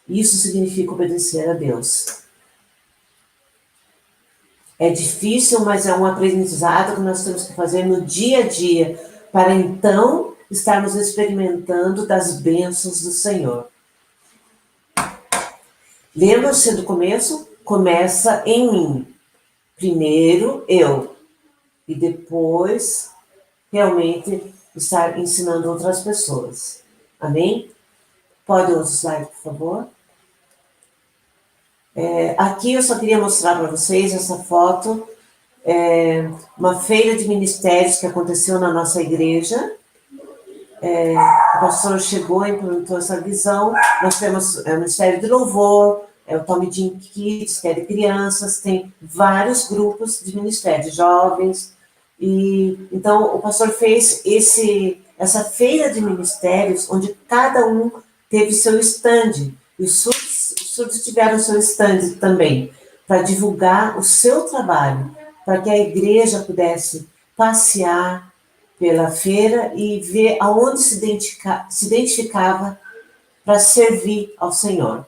Isso significa obedecer a Deus. É difícil, mas é um aprendizado que nós temos que fazer no dia a dia, para então estarmos experimentando das bênçãos do Senhor. Lembra-se do começo? Começa em mim. Primeiro eu, e depois realmente estar ensinando outras pessoas. Amém? Pode outro slide, por favor? Aqui eu só queria mostrar para vocês essa foto, uma feira de ministérios que aconteceu na nossa igreja. O pastor chegou e implementou essa visão. Nós temos o Ministério de Louvor, o Tommy Jean Kids, que é de crianças, tem vários grupos de ministério, de jovens. E então o pastor fez essa feira de ministérios, onde cada um teve seu stand. E os surdos tiveram seu stand também, para divulgar o seu trabalho, para que a igreja pudesse passear pela feira e ver aonde se identificava para servir ao Senhor.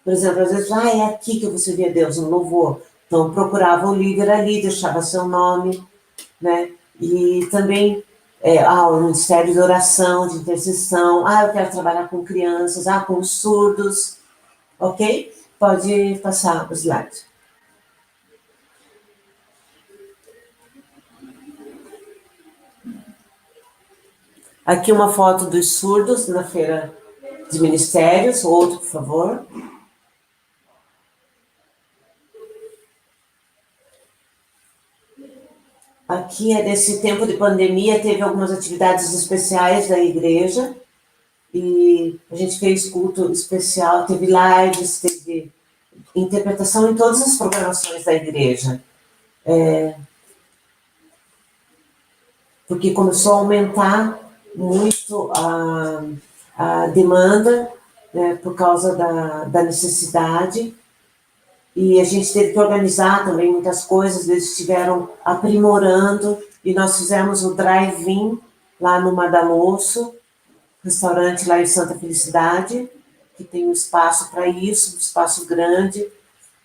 Por exemplo, às vezes, é aqui que eu vou servir a Deus, no louvor. Então, procurava o líder ali, deixava seu nome, né? E também o Ministério de Oração, de Intercessão. Eu quero trabalhar com crianças, com os surdos. Ok? Pode passar o slide. Aqui uma foto dos surdos na feira de ministérios. Outro, por favor. Aqui, nesse tempo de pandemia, teve algumas atividades especiais da igreja. E a gente fez culto especial, teve lives, teve interpretação em todas as programações da igreja. Porque começou a aumentar muito a demanda, né, por causa da necessidade. e a gente teve que organizar também muitas coisas, eles estiveram aprimorando, e nós fizemos o drive-in lá no Madalosso, restaurante lá em Santa Felicidade, que tem um espaço para isso, um espaço grande.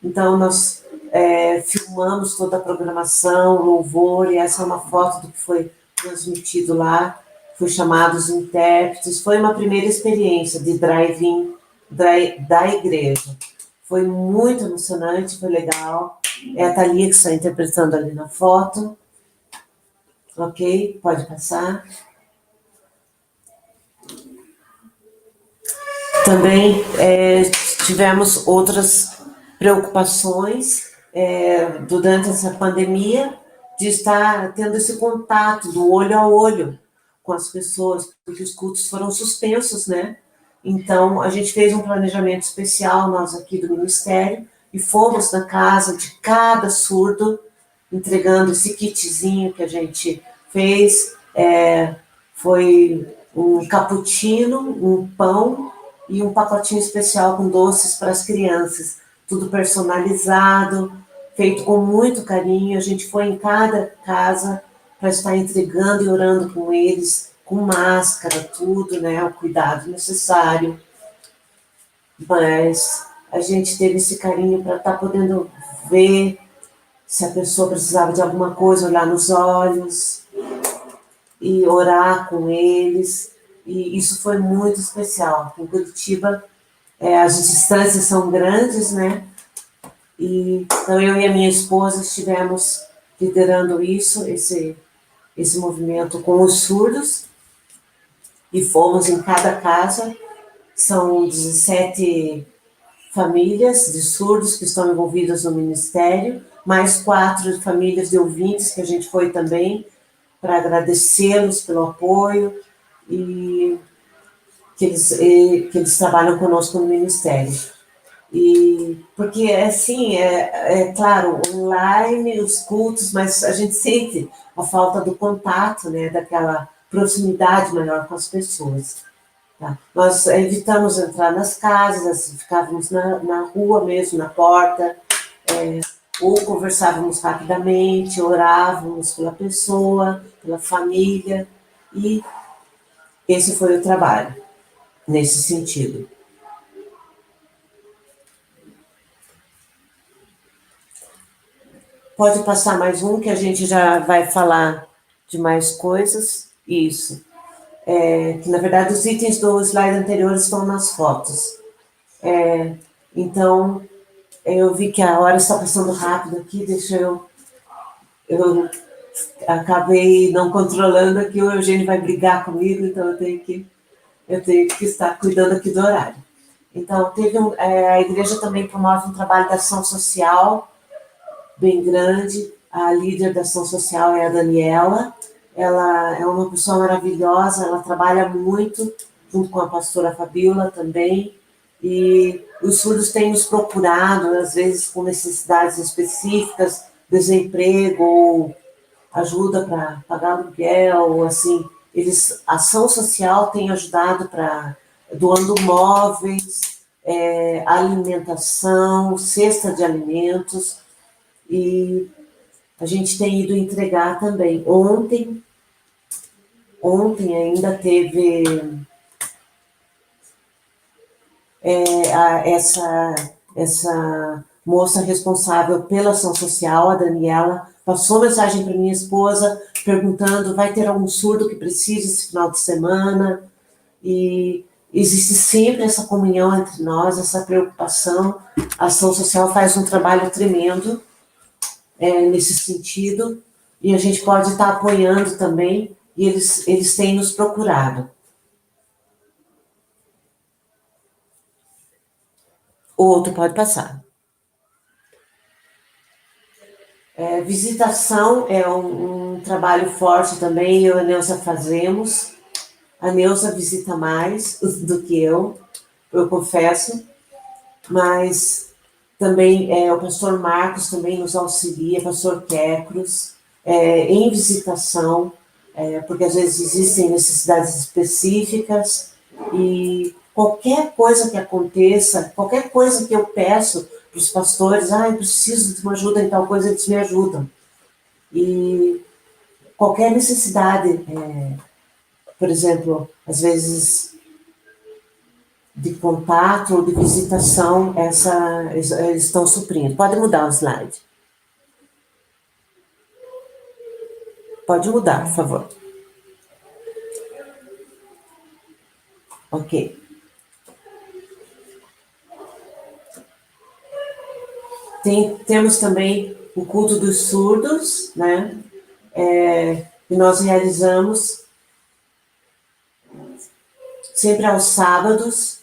Então, nós filmamos toda a programação, louvor, e essa é uma foto do que foi transmitido lá, foi chamado os intérpretes, foi uma primeira experiência de drive-in da igreja. Foi muito emocionante, foi legal. É a Thalia que está interpretando ali na foto. Ok, pode passar. Também tivemos outras preocupações durante essa pandemia de estar tendo esse contato do olho a olho com as pessoas, porque os cultos foram suspensos, né? Então, a gente fez um planejamento especial, nós aqui do Ministério, e fomos na casa de cada surdo, entregando esse kitzinho que a gente fez. Foi um cappuccino, um pão e um pacotinho especial com doces para as crianças, tudo personalizado, feito com muito carinho. A gente foi em cada casa para estar entregando e orando com eles, com máscara, tudo, né, o cuidado necessário. Mas a gente teve esse carinho para estar podendo ver se a pessoa precisava de alguma coisa, olhar nos olhos e orar com eles. E isso foi muito especial. Em Curitiba, as distâncias são grandes, né? E, então, eu e a minha esposa estivemos liderando isso, esse movimento com os surdos, e fomos em cada casa. São 17 famílias de surdos que estão envolvidas no ministério, mais 4 famílias de ouvintes que a gente foi também para agradecê-los pelo apoio e que eles trabalham conosco no ministério. E porque assim, claro, online, os cultos, mas a gente sente a falta do contato, né, daquela proximidade maior com as pessoas. Tá? Nós evitamos entrar nas casas, ficávamos na rua mesmo, na porta, ou conversávamos rapidamente, orávamos pela pessoa, pela família, e esse foi o trabalho, nesse sentido. Pode passar mais um, que a gente já vai falar de mais coisas. Isso. Que, na verdade, os itens do slide anterior estão nas fotos. Então, eu vi que a hora está passando rápido aqui, deixa eu acabei não controlando aqui, o Eugênio vai brigar comigo, então eu tenho que estar cuidando aqui do horário. Então, a igreja também promove um trabalho de ação social bem grande. A líder da ação social é a Daniela. Ela é uma pessoa maravilhosa, ela trabalha muito, junto com a pastora Fabiola também, e os surdos têm nos procurado, às vezes com necessidades específicas, desemprego, ou ajuda para pagar aluguel, ou assim, a ação social tem ajudado para doando móveis, alimentação, cesta de alimentos, e a gente tem ido entregar também. Ontem ainda teve essa moça responsável pela ação social, a Daniela, passou mensagem para minha esposa perguntando: vai ter algum surdo que precise esse final de semana? E existe sempre essa comunhão entre nós, essa preocupação. A ação social faz um trabalho tremendo nesse sentido, e a gente pode estar apoiando também, e eles têm nos procurado. O outro pode passar. Visitação é um trabalho forte também, eu e a Neuza fazemos. A Neuza visita mais do que eu confesso, mas também o pastor Marcos também nos auxilia, pastor Quecros, em visitação, porque às vezes existem necessidades específicas, e qualquer coisa que aconteça, qualquer coisa que eu peço para os pastores, eu preciso de uma ajuda em tal coisa, eles me ajudam. E qualquer necessidade, por exemplo, às vezes de contato ou de visitação, eles estão suprindo. Pode mudar o slide. Pode mudar, por favor. Ok. Temos também o culto dos surdos, né? Que nós realizamos sempre aos sábados.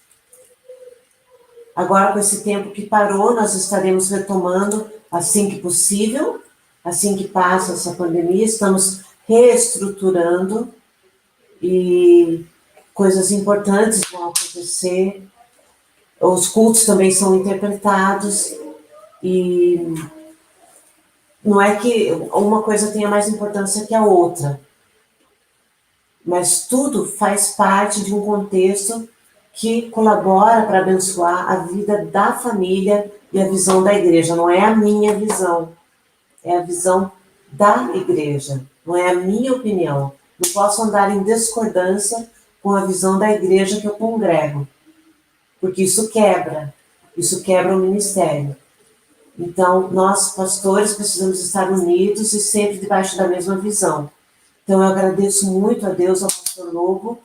Agora, com esse tempo que parou, nós estaremos retomando assim que possível, assim que passa essa pandemia. Estamos reestruturando e coisas importantes vão acontecer. Os cultos também são interpretados e não é que uma coisa tenha mais importância que a outra, mas tudo faz parte de um contexto que colabora para abençoar a vida da família e a visão da igreja. Não é a minha visão, é a visão da igreja, não é a minha opinião. Não posso andar em discordância com a visão da igreja que eu congrego, porque isso quebra o ministério. Então, nós, pastores, precisamos estar unidos e sempre debaixo da mesma visão. Então, eu agradeço muito a Deus, ao pastor Lobo,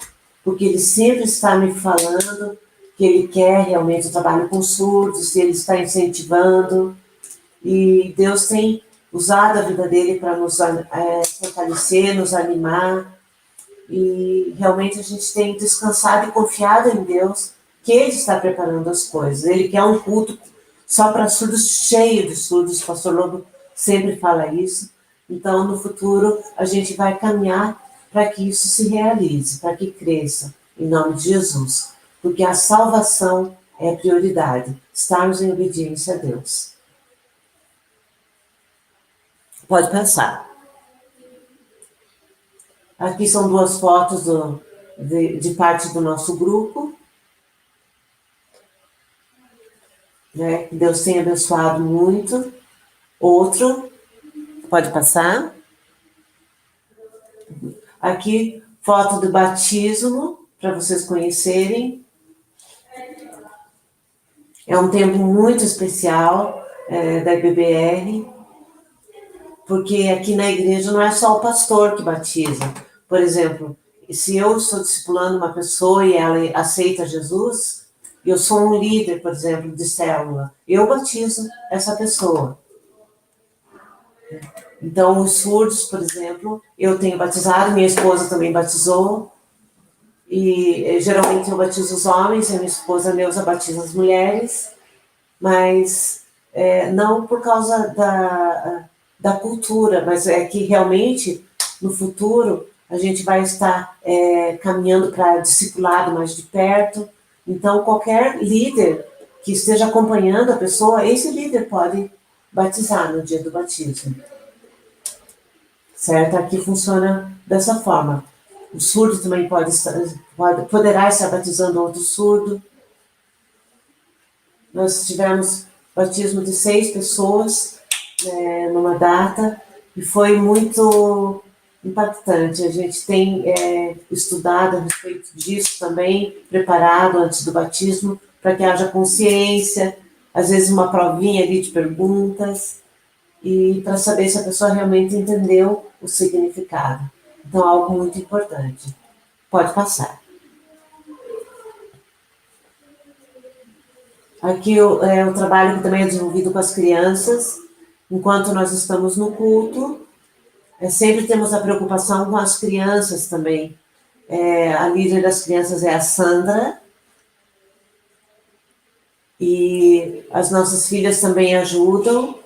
porque ele sempre está me falando que ele quer realmente o trabalho com surdos, que ele está incentivando, e Deus tem usado a vida dele para nos fortalecer, nos animar, e realmente a gente tem descansado e confiado em Deus, que Ele está preparando as coisas. Ele quer um culto só para surdos, cheio de surdos, o pastor Lobo sempre fala isso. Então, no futuro, a gente vai caminhar para que isso se realize, para que cresça, em nome de Jesus. Porque a salvação é prioridade, estarmos em obediência a Deus. Pode pensar. Aqui são duas fotos de parte do nosso grupo. Né? Deus tem abençoado muito. Outro, pode passar. Aqui, foto do batismo, para vocês conhecerem. É um tempo muito especial da IBBR, porque aqui na igreja não é só o pastor que batiza. Por exemplo, se eu estou discipulando uma pessoa e ela aceita Jesus, eu sou um líder, por exemplo, de célula, eu batizo essa pessoa. Então, os surdos, por exemplo, eu tenho batizado, minha esposa também batizou, e geralmente eu batizo os homens, e minha esposa Neuza batiza as mulheres, mas não por causa da cultura, mas é que realmente, no futuro, a gente vai estar caminhando para discipulado mais de perto. Então, qualquer líder que esteja acompanhando a pessoa, esse líder pode batizar no dia do batismo. Certo? Aqui funciona dessa forma. O surdo também poderá estar batizando outro surdo. Nós tivemos batismo de 6 pessoas numa data e foi muito impactante. A gente tem estudado a respeito disso também, preparado antes do batismo, para que haja consciência, às vezes uma provinha ali de perguntas, e para saber se a pessoa realmente entendeu o significado. Então, algo muito importante. Pode passar. Aqui o trabalho que também é desenvolvido com as crianças, enquanto nós estamos no culto, sempre temos a preocupação com as crianças também. A líder das crianças é a Sandra, e as nossas filhas também ajudam,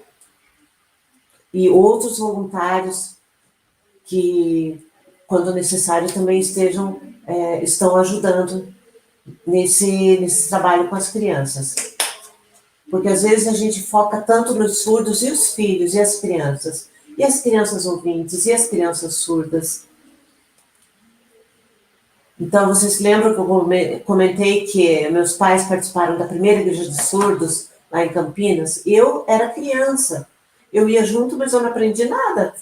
e outros voluntários que, quando necessário, também estão ajudando nesse trabalho com as crianças. Porque às vezes a gente foca tanto nos surdos e os filhos e as crianças ouvintes e as crianças surdas. Então, vocês lembram que eu comentei que meus pais participaram da primeira igreja de surdos lá em Campinas, eu era criança. Eu ia junto, mas eu não aprendi nada.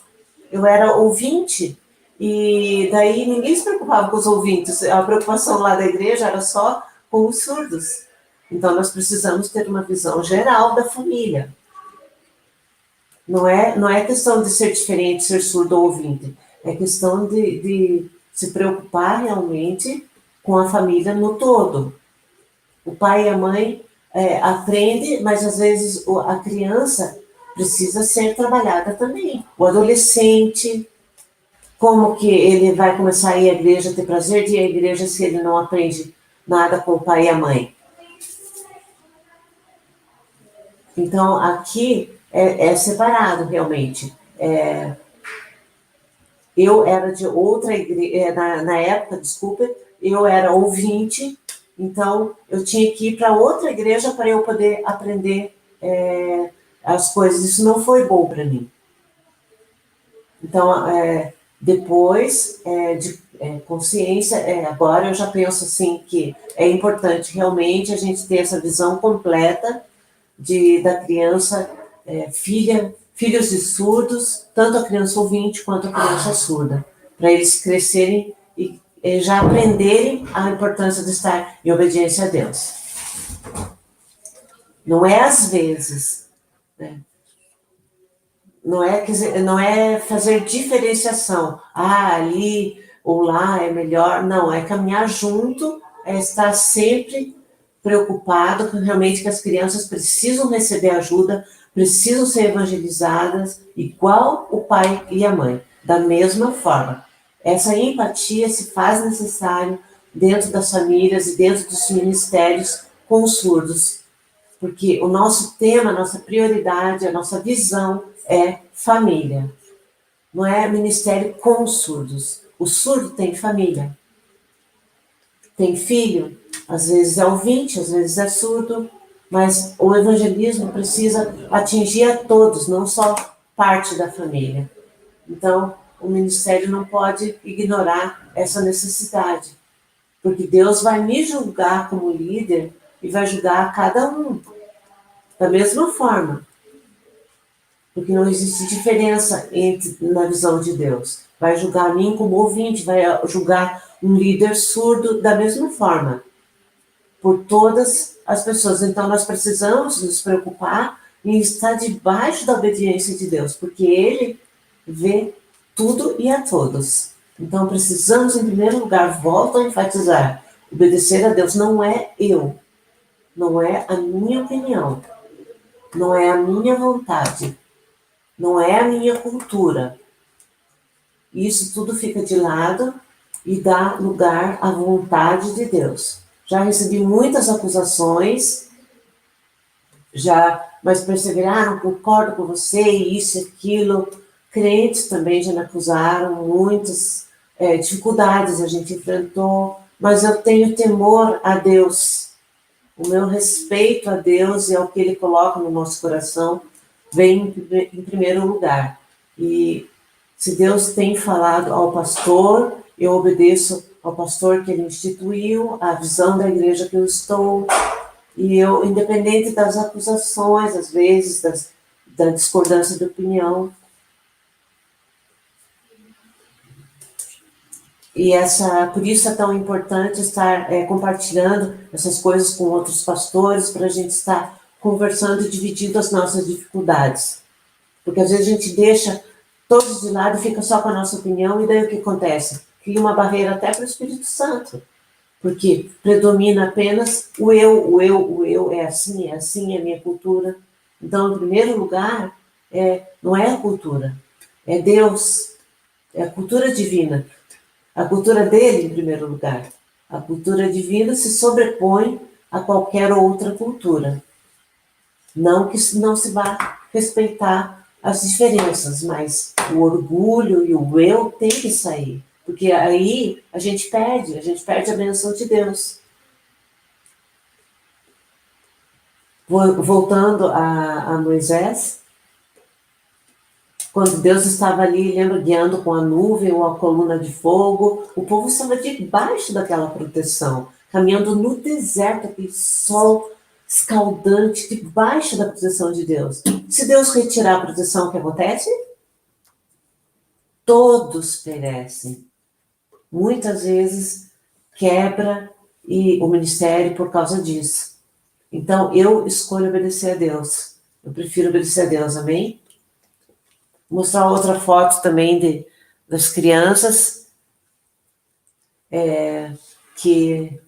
Eu era ouvinte. E daí ninguém se preocupava com os ouvintes. A preocupação lá da igreja era só com os surdos. Então, nós precisamos ter uma visão geral da família. Não é questão de ser diferente, ser surdo ou ouvinte. É questão de se preocupar realmente com a família no todo. O pai e a mãe aprendem, mas às vezes a criança precisa ser trabalhada também. O adolescente, como que ele vai começar a ir à igreja, ter prazer de ir à igreja se ele não aprende nada com o pai e a mãe? Então, aqui é separado, realmente. Eu era de outra igreja, na época, desculpa, eu era ouvinte, então eu tinha que ir para outra igreja para eu poder aprender as coisas. Isso não foi bom para mim. Então, depois de consciência, agora eu já penso assim que é importante realmente a gente ter essa visão completa da criança, filhos de surdos, tanto a criança ouvinte quanto a criança surda, para eles crescerem e já aprenderem a importância de estar em obediência a Deus. Não é às vezes, né? Não é fazer diferenciação. Ali ou lá é melhor. Não, é caminhar junto, é estar sempre preocupado com realmente que as crianças precisam receber ajuda, precisam ser evangelizadas, igual o pai e a mãe, da mesma forma. Essa empatia se faz necessário dentro das famílias e dentro dos ministérios com os surdos, porque o nosso tema, a nossa prioridade, a nossa visão é família. Não é ministério com surdos. O surdo tem família. Tem filho, às vezes é ouvinte, às vezes é surdo, mas o evangelismo precisa atingir a todos, não só parte da família. Então, o ministério não pode ignorar essa necessidade, porque Deus vai me julgar como líder e vai julgar cada um da mesma forma, porque não existe diferença na visão de Deus. Vai julgar a mim como ouvinte, vai julgar um líder surdo da mesma forma, por todas as pessoas. Então, nós precisamos nos preocupar em estar debaixo da obediência de Deus, porque Ele vê tudo e a todos. Então, precisamos, em primeiro lugar, volto a enfatizar, obedecer a Deus não é eu, não é a minha opinião, não é a minha vontade, não é a minha cultura. Isso tudo fica de lado e dá lugar à vontade de Deus. Já recebi muitas acusações, mas perseveraram, concordo com você, isso e aquilo. Crentes também já me acusaram, muitas dificuldades a gente enfrentou, mas eu tenho temor a Deus. O meu respeito a Deus e ao que Ele coloca no nosso coração vem em primeiro lugar. E se Deus tem falado ao pastor, eu obedeço ao pastor que ele instituiu, a visão da igreja que eu estou, e eu, independente das acusações, às vezes, da discordância de opinião. E por isso é tão importante estar compartilhando essas coisas com outros pastores, para a gente estar conversando e dividindo as nossas dificuldades. Porque às vezes a gente deixa todos de lado e fica só com a nossa opinião, e daí o que acontece? Cria uma barreira até para o Espírito Santo, porque predomina apenas o eu é assim, é a minha cultura. Então, em primeiro lugar, não é a cultura, é Deus, é a cultura divina. A cultura dele, em primeiro lugar. A cultura divina se sobrepõe a qualquer outra cultura. Não que não se vá respeitar as diferenças, mas o orgulho e o eu tem que sair, porque aí a gente perde a benção de Deus. Voltando a Moisés, quando Deus estava ali, lembra, guiando com a nuvem ou a coluna de fogo, o povo estava debaixo daquela proteção, caminhando no deserto, aquele sol escaldante, debaixo da proteção de Deus. Se Deus retirar a proteção, o que acontece? Todos perecem. Muitas vezes quebra o ministério por causa disso. Então, eu escolho obedecer a Deus. Eu prefiro obedecer a Deus, amém? Vou mostrar outra foto também das crianças, que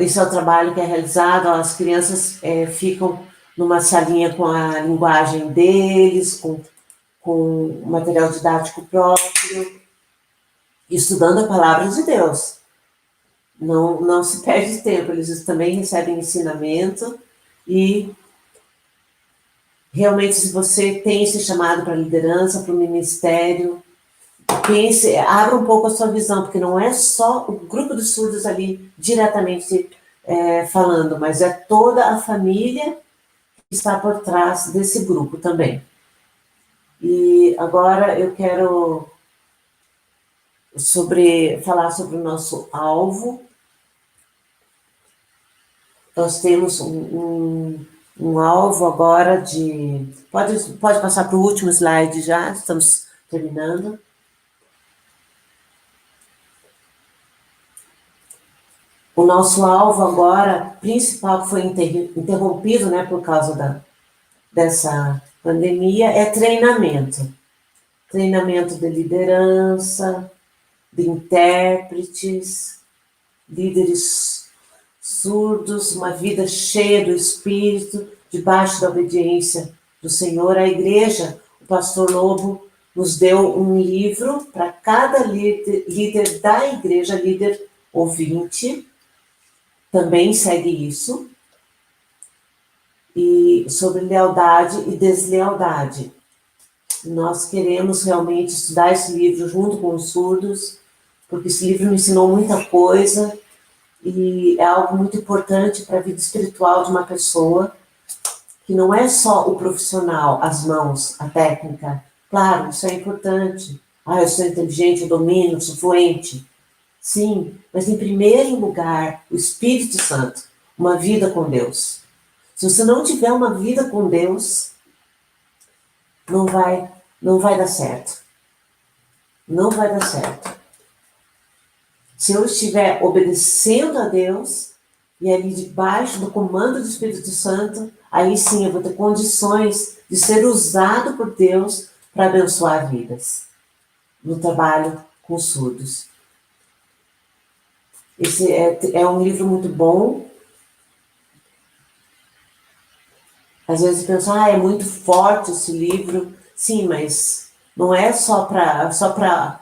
esse é o trabalho que é realizado. As crianças ficam numa salinha com a linguagem deles, com material didático próprio, estudando a palavra de Deus. Não se perde tempo, eles também recebem ensinamento e realmente, se você tem esse chamado para a liderança, para o ministério, pense, abra um pouco a sua visão, porque não é só o grupo de surdos ali diretamente falando, mas é toda a família que está por trás desse grupo também. E agora eu quero falar sobre o nosso alvo. Nós temos um alvo agora de... Pode passar para o último slide já, estamos terminando. O nosso alvo agora, principal, que foi interrompido, né, por causa dessa pandemia, é treinamento. Treinamento de liderança, de intérpretes, líderes surdos, uma vida cheia do Espírito, debaixo da obediência do Senhor. A igreja, o pastor Lobo, nos deu um livro para cada líder da igreja, líder ouvinte, também segue isso, e sobre lealdade e deslealdade. Nós queremos realmente estudar esse livro junto com os surdos, porque esse livro me ensinou muita coisa e é algo muito importante para a vida espiritual de uma pessoa, que não é só o profissional, as mãos, a técnica. Claro, isso é importante. Eu sou inteligente, eu domino, eu sou fluente. Sim, mas em primeiro lugar, o Espírito Santo, uma vida com Deus. Se você não tiver uma vida com Deus, não vai dar certo. Não vai dar certo. Se eu estiver obedecendo a Deus e ali debaixo do comando do Espírito Santo, aí sim eu vou ter condições de ser usado por Deus para abençoar vidas no trabalho com surdos. Esse é um livro muito bom. Às vezes pensam, é muito forte esse livro. Sim, mas não é só para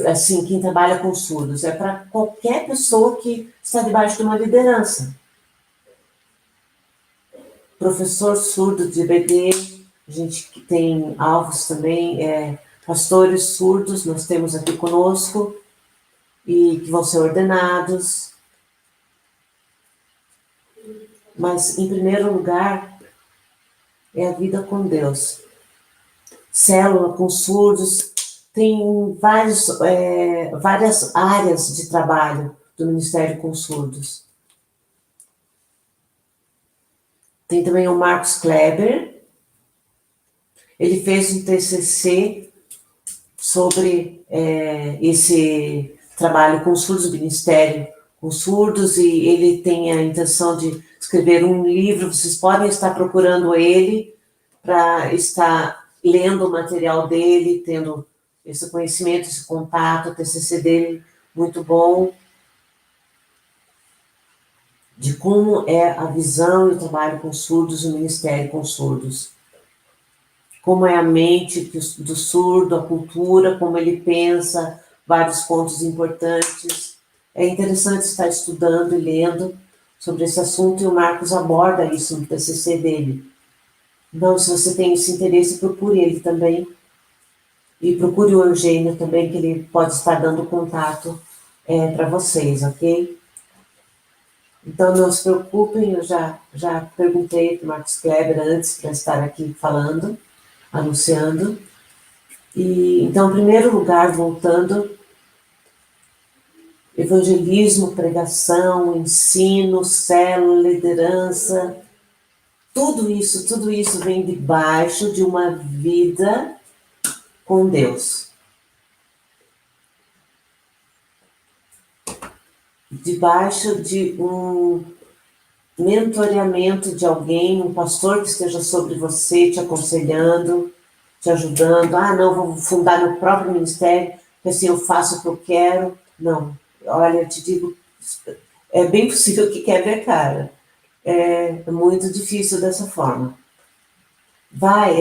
assim, quem trabalha com surdos, é para qualquer pessoa que está debaixo de uma liderança. Professor surdo de EBD, a gente que tem alvos também, pastores surdos, nós temos aqui conosco, e que vão ser ordenados. Mas, em primeiro lugar, é a vida com Deus. Célula com surdos, tem várias áreas de trabalho do Ministério com Surdos. Tem também o Marcos Kleber. Ele fez um TCC sobre esse trabalho com surdos, do Ministério com Surdos, e ele tem a intenção de escrever um livro. Vocês podem estar procurando ele para estar lendo o material dele, tendo esse conhecimento, esse contato. O TCC dele, muito bom, de como é a visão e o trabalho com surdos, o Ministério com Surdos. Como é a mente do surdo, a cultura, como ele pensa, vários pontos importantes. É interessante estar estudando e lendo sobre esse assunto, e o Marcos aborda isso no TCC dele. Então, se você tem esse interesse, procure ele também. E procure o Eugênio também, que ele pode estar dando contato para vocês, ok? Então, não se preocupem, eu já perguntei para o Marcos Kleber antes para estar aqui falando, anunciando. E, então, em primeiro lugar, voltando, Evangelismo, pregação, ensino, célula, liderança, tudo isso vem debaixo de uma vida com Deus. Debaixo de um mentoreamento de alguém, um pastor que esteja sobre você, te aconselhando, te ajudando. Ah, não, vou fundar meu próprio ministério, porque assim eu faço o que eu quero. Não, olha, eu te digo, é bem possível que quebre a cara. É muito difícil dessa forma.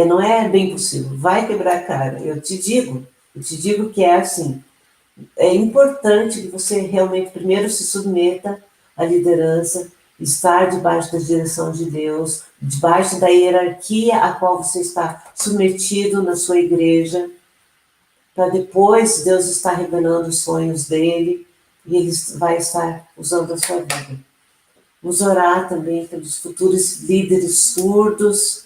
Não é bem possível, vai quebrar a cara. Eu te digo que é assim. É importante que você realmente primeiro se submeta à liderança, estar debaixo da direção de Deus, debaixo da hierarquia a qual você está submetido na sua igreja, para depois Deus estar revelando os sonhos dele e ele vai estar usando a sua vida. Vamos orar também pelos futuros líderes surdos,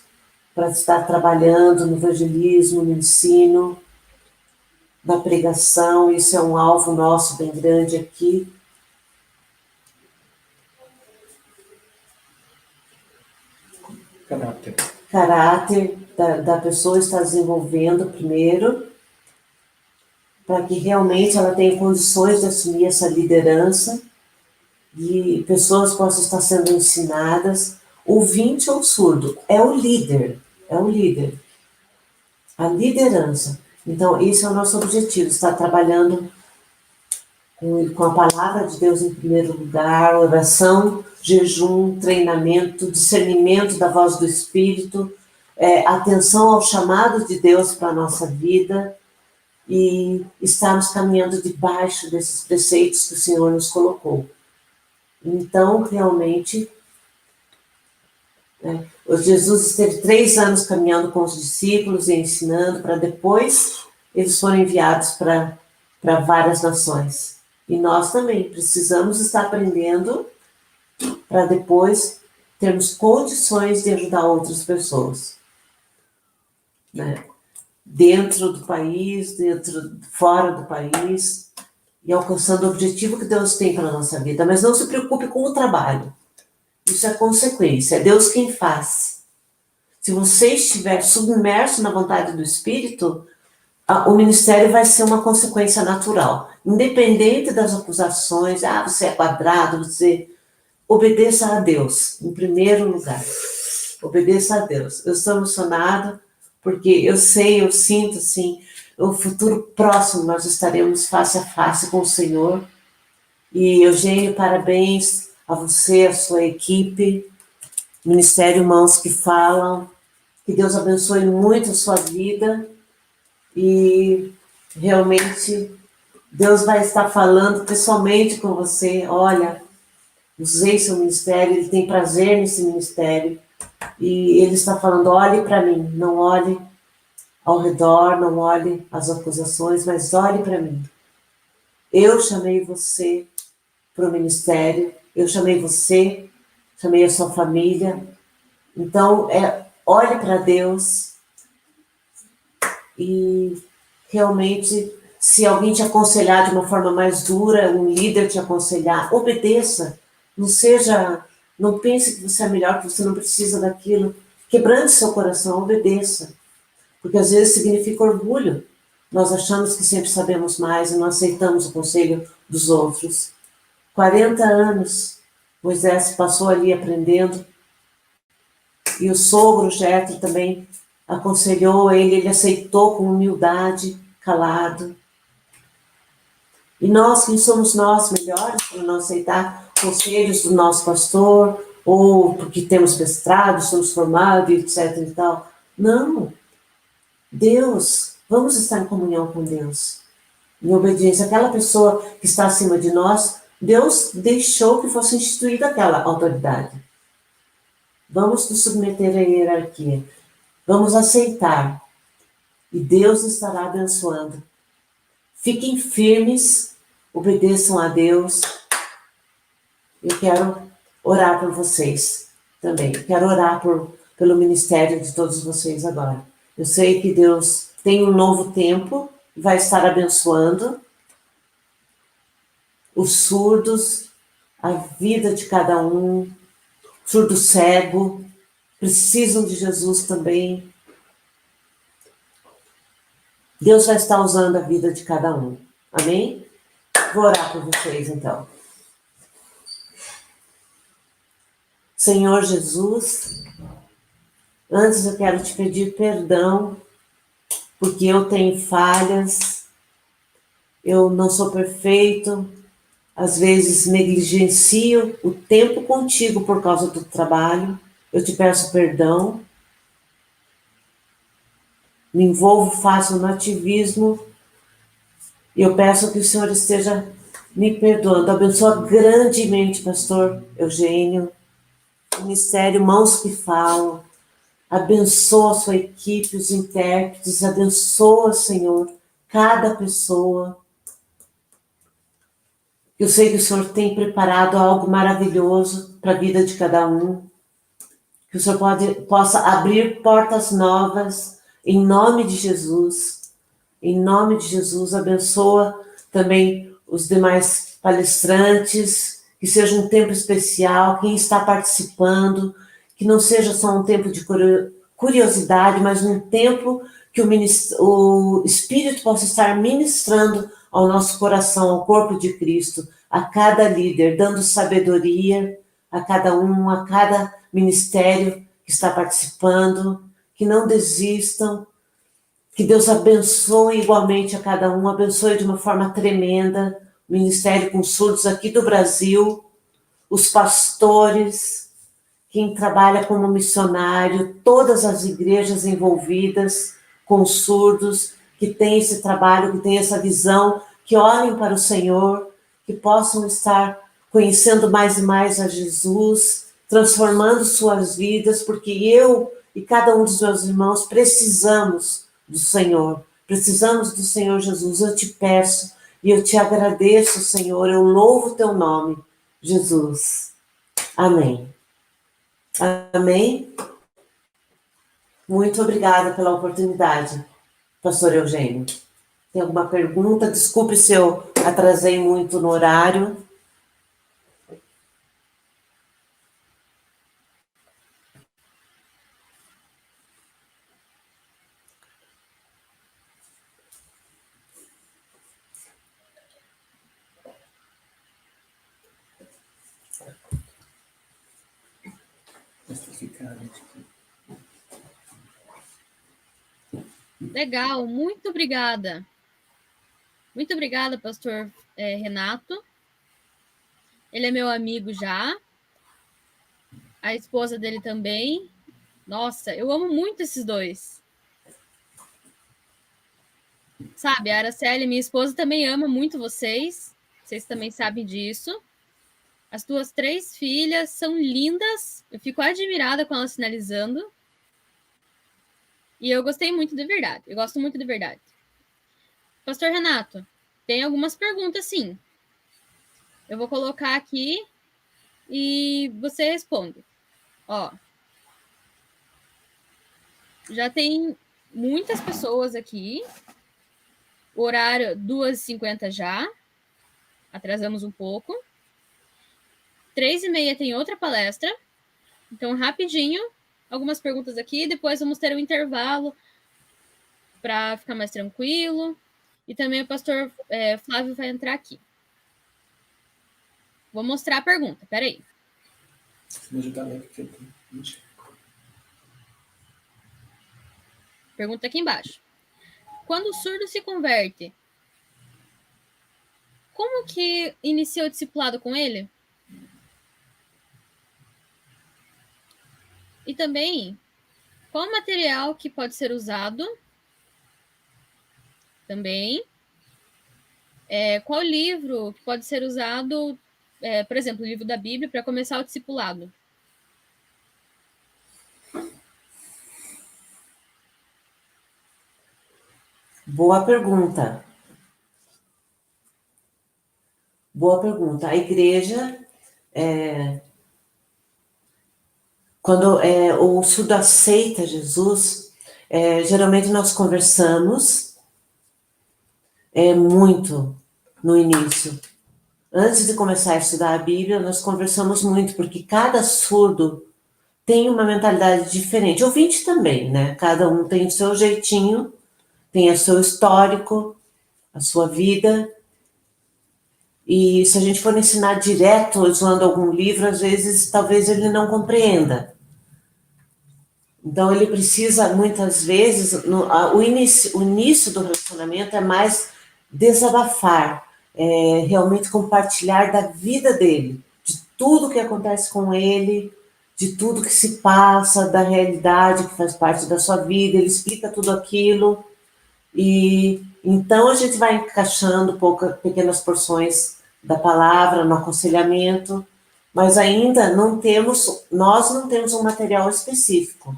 para estar trabalhando no evangelismo, no ensino, na pregação. Isso é um alvo nosso bem grande aqui. Caráter da pessoa está desenvolvendo primeiro, para que realmente ela tenha condições de assumir essa liderança e pessoas possam estar sendo ensinadas. Ouvinte ou surdo, é o líder, a liderança. Então, esse é o nosso objetivo, estar trabalhando com a palavra de Deus em primeiro lugar, oração, jejum, treinamento, discernimento da voz do Espírito, atenção ao chamado de Deus para a nossa vida e estarmos caminhando debaixo desses preceitos que o Senhor nos colocou. Então, realmente, Jesus esteve 3 anos caminhando com os discípulos e ensinando, para depois eles forem enviados para várias nações. E nós também precisamos estar aprendendo para depois termos condições de ajudar outras pessoas. Né? Dentro do país, fora do país, e alcançando o objetivo que Deus tem para a nossa vida. Mas não se preocupe com o trabalho. Isso é consequência, é Deus quem faz. Se você estiver submerso na vontade do Espírito, o ministério vai ser uma consequência natural. Independente das acusações, você é quadrado, você... Obedeça a Deus, em primeiro lugar. Obedeça a Deus. Eu estou emocionada, porque eu sinto, assim, o futuro próximo nós estaremos face a face com o Senhor. E, Eugênio, parabéns a você, a sua equipe, Ministério Mãos que Falam. Que Deus abençoe muito a sua vida e realmente Deus vai estar falando pessoalmente com você. Olha, usei seu ministério, ele tem prazer nesse ministério e ele está falando, olhe para mim, não olhe ao redor, não olhe as acusações, mas olhe para mim. Eu chamei você para o ministério, eu chamei você, chamei a sua família. Então, olhe para Deus e realmente, se alguém te aconselhar de uma forma mais dura, um líder te aconselhar, obedeça. Não pense que você é melhor, que você não precisa daquilo. Quebrante seu coração, obedeça. Porque às vezes significa orgulho. Nós achamos que sempre sabemos mais e não aceitamos o conselho dos outros. 40 anos, Moisés passou ali aprendendo. E o sogro, Jetro, também aconselhou ele aceitou com humildade, calado. E nós, quem somos nós melhores para não aceitar conselhos do nosso pastor, ou porque temos mestrado, somos formados, etc. e tal. Não. Deus, vamos estar em comunhão com Deus. Em obediência àquela pessoa que está acima de nós, Deus deixou que fosse instituída aquela autoridade. Vamos nos submeter à hierarquia. Vamos aceitar. E Deus estará abençoando. Fiquem firmes, obedeçam a Deus. Eu quero orar por vocês também. Quero orar pelo ministério de todos vocês agora. Eu sei que Deus tem um novo tempo, vai estar abençoando. os surdos, a vida de cada um, surdo cego, precisam de Jesus também. Deus vai estar usando a vida de cada um. Amém? Vou orar por vocês, então. Senhor Jesus, antes eu quero te pedir perdão, porque eu tenho falhas, eu não sou perfeito, às vezes negligencio o tempo contigo por causa do trabalho. Eu te peço perdão. Me envolvo fácil no ativismo. E eu peço que o Senhor esteja me perdoando. Abençoa grandemente, pastor Eugênio, Ministério Mãos que Falam. Abençoa a sua equipe, os intérpretes. Abençoa, Senhor, cada pessoa. Eu sei que o Senhor tem preparado algo maravilhoso para a vida de cada um. Que o Senhor possa abrir portas novas, em nome de Jesus. Em nome de Jesus, abençoa também os demais palestrantes, que seja um tempo especial, quem está participando, que não seja só um tempo de curiosidade, mas um tempo que o Espírito possa estar ministrando ao nosso coração, ao corpo de Cristo, a cada líder, dando sabedoria a cada um, a cada ministério que está participando, que não desistam, que Deus abençoe igualmente a cada um, abençoe de uma forma tremenda o Ministério com Surdos aqui do Brasil, os pastores, quem trabalha como missionário, todas as igrejas envolvidas com surdos, que tem esse trabalho, que tem essa visão, que olhem para o Senhor, que possam estar conhecendo mais e mais a Jesus, transformando suas vidas, porque eu e cada um dos meus irmãos precisamos do Senhor, precisamos do Senhor Jesus. Eu te peço e eu te agradeço, Senhor, eu louvo o teu nome, Jesus. Amém. Amém? Muito obrigada pela oportunidade, pastor Eugênio. Tem alguma pergunta? Desculpe se eu atrasei muito no horário. Legal, muito obrigada. Muito obrigada, pastor Renato. Ele é meu amigo já. A esposa dele também. Nossa, eu amo muito esses dois. Sabe, a Araceli, minha esposa, também ama muito vocês. Vocês também sabem disso. As tuas 3 filhas são lindas. Eu fico admirada com elas finalizando. E eu gostei muito de verdade. Eu gosto muito de verdade. Pastor Renato, tem algumas perguntas, sim. Eu vou colocar aqui e você responde. Ó, já tem muitas pessoas aqui. O horário 2h50 já. Atrasamos um pouco. 3h30 tem outra palestra. Então, rapidinho, algumas perguntas aqui. Depois vamos ter um intervalo para ficar mais tranquilo. E também o pastor Flávio vai entrar aqui. Vou mostrar a pergunta, peraí. Pergunta aqui embaixo. Quando o surdo se converte, como que inicia o discipulado com ele? E também, qual material que pode ser usado? Também. Qual livro que pode ser usado, por exemplo, o livro da Bíblia, para começar o discipulado? Boa pergunta. Boa pergunta. A igreja, quando o surdo aceita Jesus, geralmente nós conversamos muito no início, antes de começar a estudar a Bíblia, nós conversamos muito, porque cada surdo tem uma mentalidade diferente. Ouvinte também, né? Cada um tem o seu jeitinho, tem o seu histórico, a sua vida. E se a gente for ensinar direto, usando algum livro, às vezes, talvez ele não compreenda. Então, ele precisa, muitas vezes, o início do relacionamento é mais desabafar, realmente compartilhar da vida dele, de tudo que acontece com ele, de tudo que se passa, da realidade que faz parte da sua vida, ele explica tudo aquilo, e então a gente vai encaixando pequenas porções da palavra no aconselhamento, mas ainda nós não temos um material específico.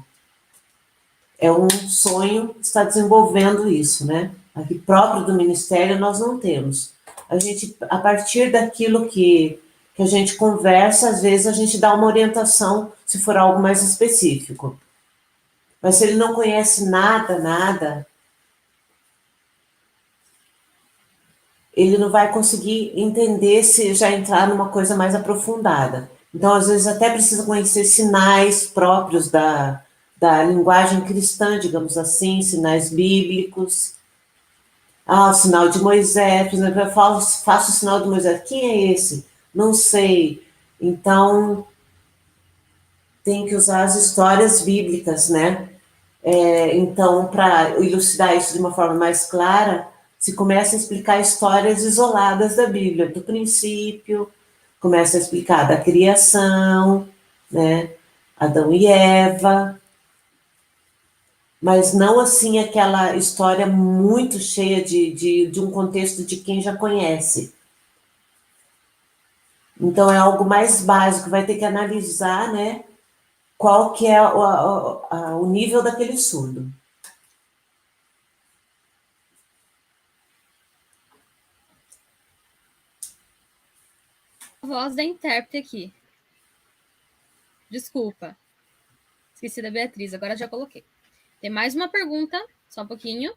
É um sonho estar desenvolvendo isso, né? Aqui próprio do ministério nós não temos. A gente, a partir daquilo que a gente conversa, às vezes a gente dá uma orientação, se for algo mais específico. Mas se ele não conhece nada, ele não vai conseguir entender se já entrar numa coisa mais aprofundada. Então, às vezes, até precisa conhecer sinais próprios da linguagem cristã, digamos assim, sinais bíblicos. Ah, o sinal de Moisés, por exemplo, eu faço o sinal de Moisés. Quem é esse? Não sei. Então, tem que usar as histórias bíblicas, né? Então, para elucidar isso de uma forma mais clara, se começa a explicar histórias isoladas da Bíblia, do princípio, começa a explicar da criação, né? Adão e Eva, mas não assim aquela história muito cheia de um contexto de quem já conhece. Então é algo mais básico, vai ter que analisar, né, qual que é o nível daquele surdo. A voz da intérprete aqui. Desculpa. Esqueci da Beatriz, agora já coloquei. Tem mais uma pergunta, só um pouquinho.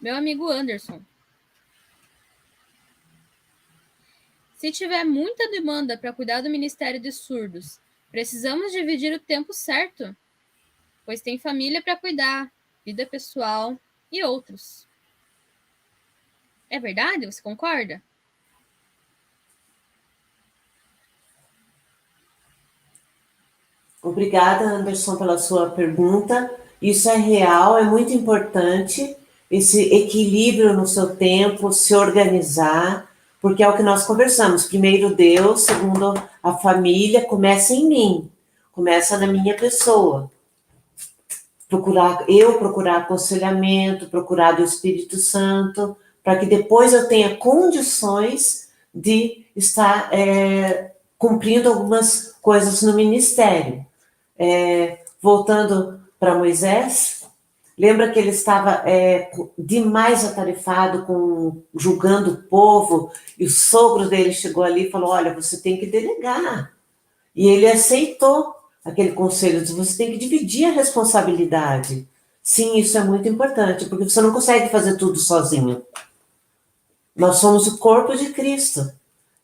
Meu amigo Anderson. Se tiver muita demanda para cuidar do Ministério de Surdos, precisamos dividir o tempo certo, pois tem família para cuidar, vida pessoal e outros. É verdade? Você concorda? Obrigada, Anderson, pela sua pergunta. Isso é real, é muito importante, esse equilíbrio no seu tempo, se organizar, porque é o que nós conversamos. Primeiro Deus, segundo a família, começa em mim, começa na minha pessoa. Procurar aconselhamento, procurar do Espírito Santo, para que depois eu tenha condições de estar cumprindo algumas coisas no ministério. Voltando para Moisés, lembra que ele estava demais atarefado com julgando o povo, e o sogro dele chegou ali e falou: olha, você tem que delegar. E ele aceitou aquele conselho, de você tem que dividir a responsabilidade. Sim, isso é muito importante, porque você não consegue fazer tudo sozinho. Nós somos o corpo de Cristo.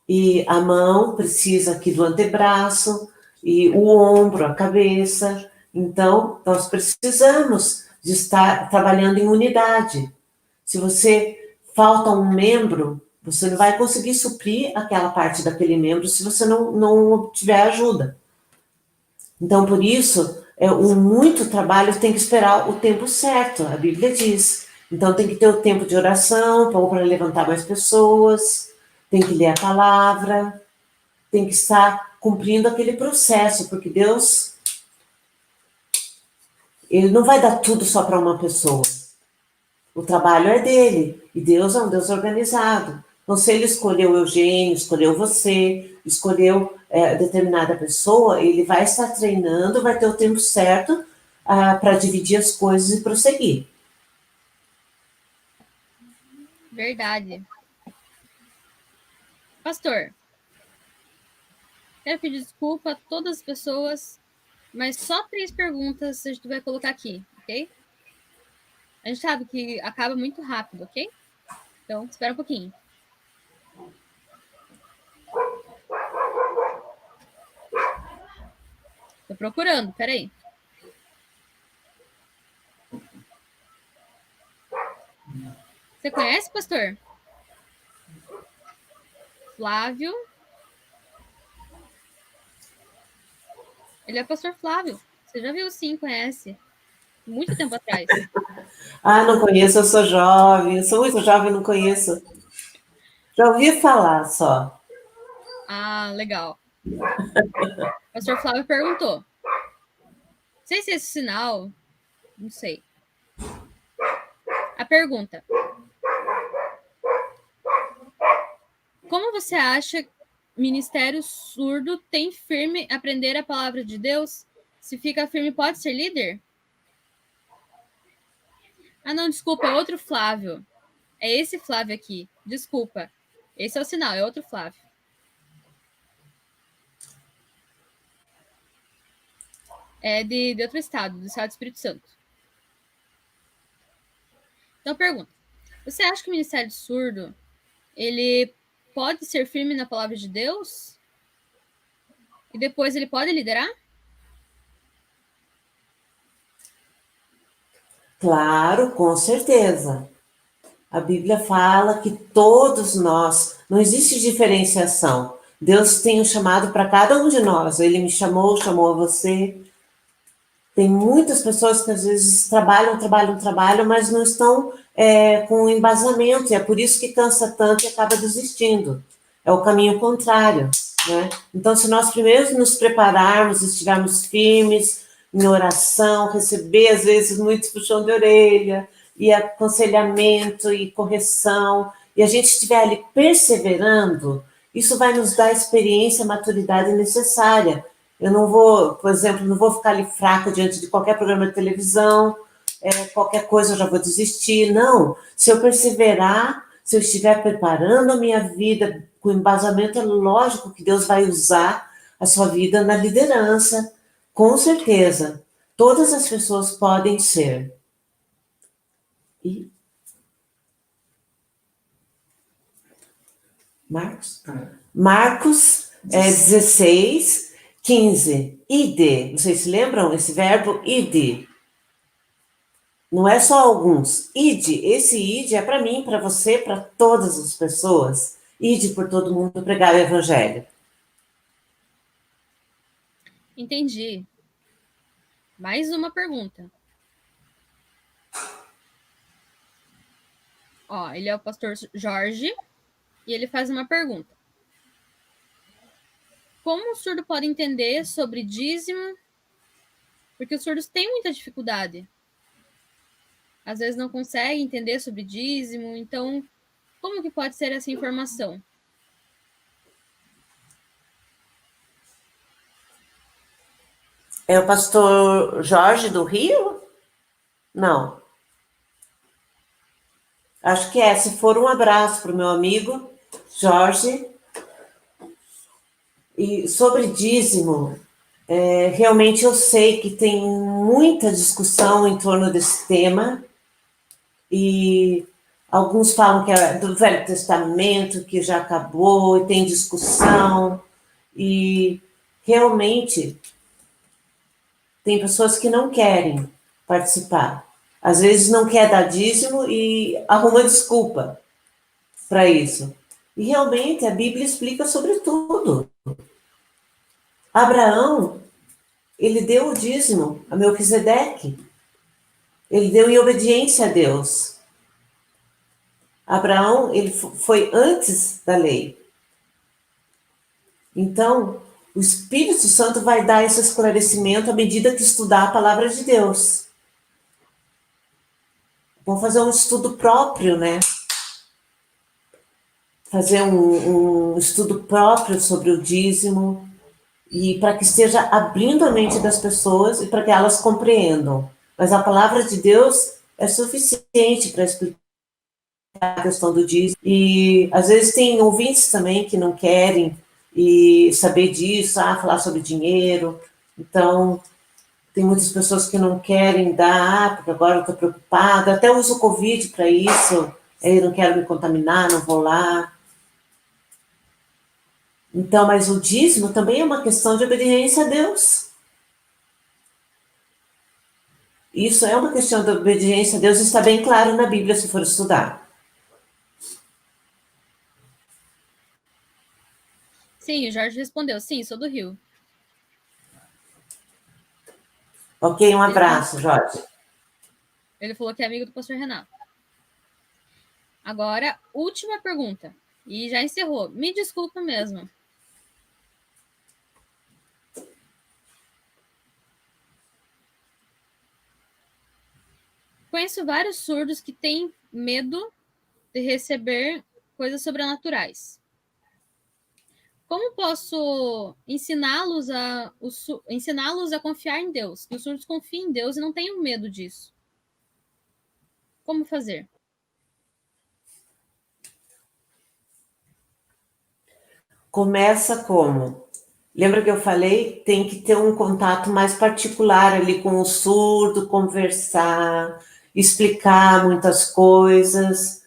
E a mão precisa aqui do antebraço, e o ombro, a cabeça. Então, nós precisamos de estar trabalhando em unidade. Se você falta um membro, você não vai conseguir suprir aquela parte daquele membro se você não tiver ajuda. Então, por isso, muito trabalho tem que esperar o tempo certo, a Bíblia diz. Então, tem que ter o tempo de oração, para levantar mais pessoas, tem que ler a palavra, tem que estar cumprindo aquele processo, porque Deus, ele não vai dar tudo só para uma pessoa. O trabalho é dele, e Deus é um Deus organizado. Então, se ele escolheu Eugênio, escolheu você, escolheu determinada pessoa, ele vai estar treinando, vai ter o tempo certo para dividir as coisas e prosseguir. Verdade. Pastor, quero pedir desculpa a todas as pessoas, mas só 3 perguntas a gente vai colocar aqui, ok? A gente sabe que acaba muito rápido, ok? Então, espera um pouquinho. Tô procurando, peraí. Você conhece, pastor? Flávio. Ele é pastor Flávio. Você já viu, sim, conhece. Muito tempo atrás. Ah, não conheço, eu sou jovem, eu sou muito jovem, não conheço. Já ouvi falar só. Ah, legal. O pastor Flávio perguntou. Não sei se esse sinal. Não sei. A pergunta. Como você acha que ministério surdo tem firme aprender a palavra de Deus? Se fica firme, pode ser líder? Ah, não, desculpa, é outro Flávio. É esse Flávio aqui. Desculpa. Esse é o sinal, é outro Flávio. É de outro estado, do estado do Espírito Santo. Então, pergunta. Você acha que o ministério surdo, ele pode ser firme na palavra de Deus? E depois ele pode liderar? Claro, com certeza. A Bíblia fala que todos nós, não existe diferenciação. Deus tem um chamado para cada um de nós. Ele me chamou, chamou a você. Tem muitas pessoas que às vezes trabalham, mas não estão com embasamento, e é por isso que cansa tanto e acaba desistindo. É o caminho contrário, né? Então, se nós primeiro nos prepararmos, estivermos firmes em oração, receber às vezes muito puxão de orelha, e aconselhamento e correção, e a gente estiver ali perseverando, isso vai nos dar a experiência, a maturidade necessária. Eu não vou, por exemplo, não vou ficar ali fraca diante de qualquer programa de televisão, qualquer coisa eu já vou desistir. Não, se eu perseverar, se eu estiver preparando a minha vida com embasamento, é lógico que Deus vai usar a sua vida na liderança, com certeza. Todas as pessoas podem ser. E Marcos 16, 15. Ide. Vocês se lembram esse verbo? Ide. Não é só alguns. Ide. Esse ide é para mim, para você, para todas as pessoas. Ide por todo mundo pregar o evangelho. Entendi. Mais uma pergunta. Ó, ele é o pastor Jorge e ele faz uma pergunta. Como o surdo pode entender sobre dízimo? Porque os surdos têm muita dificuldade. Às vezes não conseguem entender sobre dízimo. Então, como que pode ser essa informação? É o pastor Jorge do Rio? Não. Acho que é. Se for, um abraço para o meu amigo Jorge. E sobre dízimo, realmente eu sei que tem muita discussão em torno desse tema, e alguns falam que é do Velho Testamento, que já acabou, e tem discussão, e realmente tem pessoas que não querem participar. Às vezes não quer dar dízimo e arruma desculpa para isso. E realmente a Bíblia explica sobre tudo. Abraão, ele deu o dízimo a Melquisedeque. Ele deu em obediência a Deus. Abraão, ele foi antes da lei. Então, o Espírito Santo vai dar esse esclarecimento à medida que estudar a palavra de Deus. Vamos fazer um estudo próprio, né? Fazer um estudo próprio sobre o dízimo, e para que esteja abrindo a mente das pessoas e para que elas compreendam. Mas a palavra de Deus é suficiente para explicar a questão do dízimo. E às vezes tem ouvintes também que não querem saber disso, falar sobre dinheiro. Então, Tem muitas pessoas que não querem dar, porque agora eu estou preocupada. Até uso o Covid para isso. Eu não quero me contaminar, não vou lá. Então, mas o dízimo também é uma questão de obediência a Deus. Isso é uma questão de obediência a Deus, está bem claro na Bíblia, se for estudar. Sim, o Jorge respondeu. Sim, sou do Rio. Ok, um abraço, Jorge. Ele falou que é amigo do pastor Renato. Agora, última pergunta. E já encerrou. Me desculpa mesmo. Conheço vários surdos que têm medo de receber coisas sobrenaturais. Como posso ensiná-los a confiar em Deus? Que os surdos confiem em Deus e não tenham medo disso. Como fazer? Começa como? Lembra que eu falei? Tem que ter um contato mais particular ali com o surdo, conversar, explicar muitas coisas,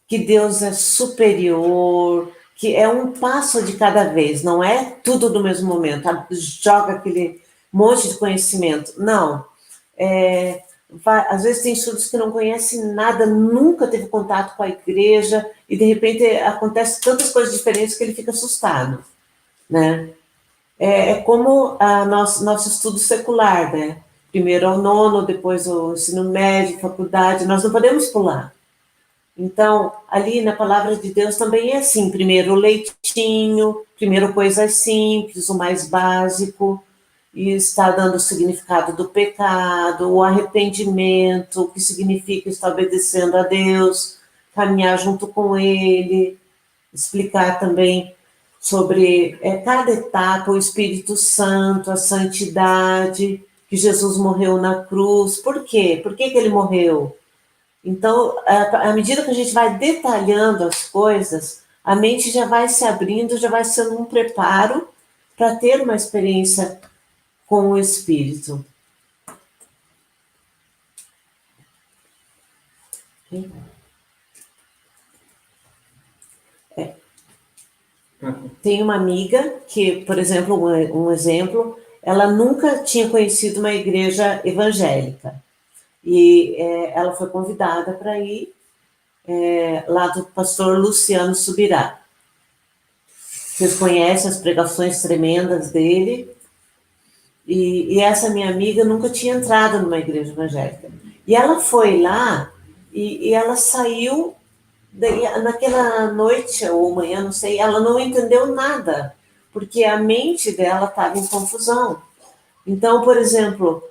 que Deus é superior, que é um passo de cada vez, não é tudo no mesmo momento, joga aquele monte de conhecimento. Não. Às vezes tem surdos que não conhecem nada, nunca teve contato com a igreja, e de repente acontece tantas coisas diferentes que ele fica assustado, né? É como nosso estudo secular, né? Primeiro ao nono, depois o ensino médio, faculdade, nós não podemos pular. Então, ali na palavra de Deus também é assim, primeiro o leitinho, primeiro coisas simples, o mais básico, e está dando o significado do pecado, o arrependimento, o que significa estar obedecendo a Deus, caminhar junto com Ele, explicar também sobre cada etapa, o Espírito Santo, a santidade, que Jesus morreu na cruz. Por quê? Por que ele morreu? Então, à medida que a gente vai detalhando as coisas, a mente já vai se abrindo, já vai sendo um preparo para ter uma experiência com o Espírito. Tem uma amiga que, por exemplo, um exemplo, ela nunca tinha conhecido uma igreja evangélica. E ela foi convidada para ir lá do pastor Luciano Subirá. Vocês conhecem as pregações tremendas dele. E essa minha amiga nunca tinha entrado numa igreja evangélica. E ela foi lá e ela saiu naquela noite ou manhã, não sei, ela não entendeu nada, porque a mente dela estava em confusão. Então, por exemplo,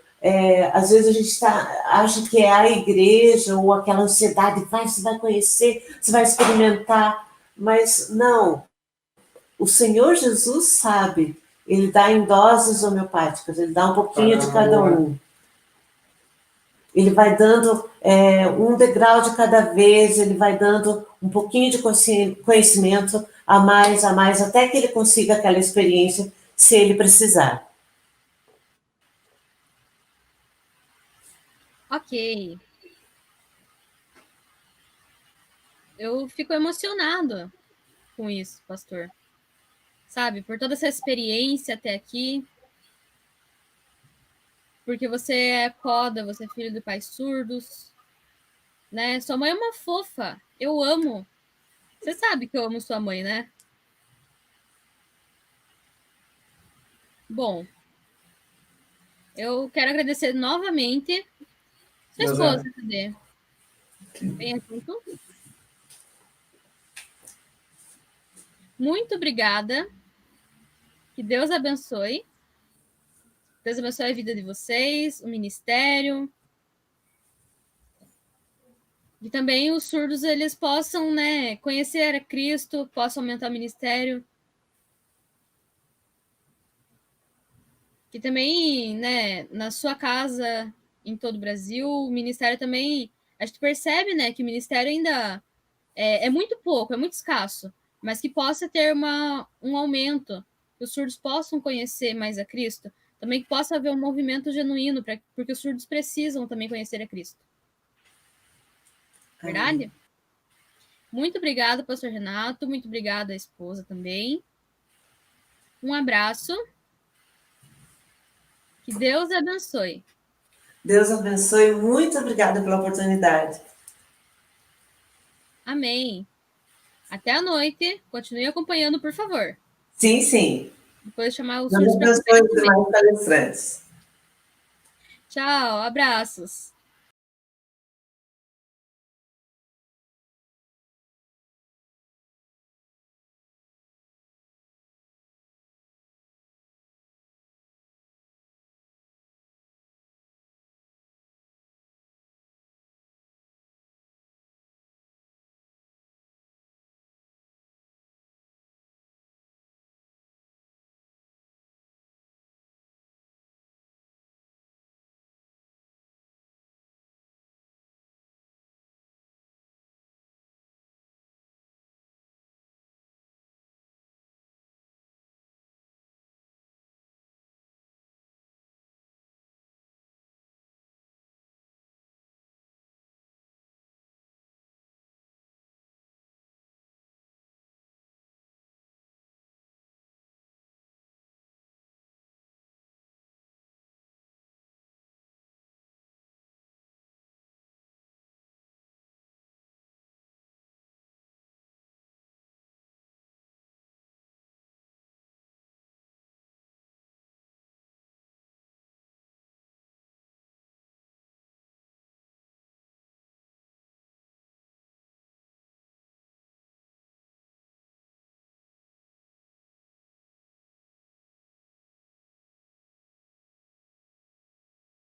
às vezes a gente acha que é a igreja ou aquela ansiedade, você vai conhecer, você vai experimentar, mas não. O Senhor Jesus sabe, ele dá em doses homeopáticas, ele dá um pouquinho de cada um. Ele vai dando um degrau de cada vez, ele vai dando um pouquinho de conhecimento a mais, até que ele consiga aquela experiência, se ele precisar. Ok. Eu fico emocionado com isso, pastor. Sabe, por toda essa experiência até aqui. Porque você é coda, você é filho de pais surdos, né? Sua mãe é uma fofa. Eu amo. Você sabe que eu amo sua mãe, né? Bom, eu quero agradecer novamente. Sua esposa, cadê? Vem junto. Muito obrigada. Que Deus abençoe. Deus abençoe a vida de vocês, o ministério. E também os surdos, eles possam, né, conhecer a Cristo, possam aumentar o ministério. Que também, né, na sua casa, em todo o Brasil, o ministério também, a gente percebe, né, que o ministério ainda é muito pouco, é muito escasso, mas que possa ter um aumento, que os surdos possam conhecer mais a Cristo, também que possa haver um movimento genuíno, porque os surdos precisam também conhecer a Cristo. Verdade? Amém. Muito obrigada, pastor Renato. Muito obrigada, a esposa também. Um abraço. Que Deus abençoe. Deus abençoe. Muito obrigada pela oportunidade. Amém. Até a noite. Continue acompanhando, por favor. Sim, sim. Depois chamar os Deus surdos para abençoe conversar os também. demais palestrantes. Tchau, abraços.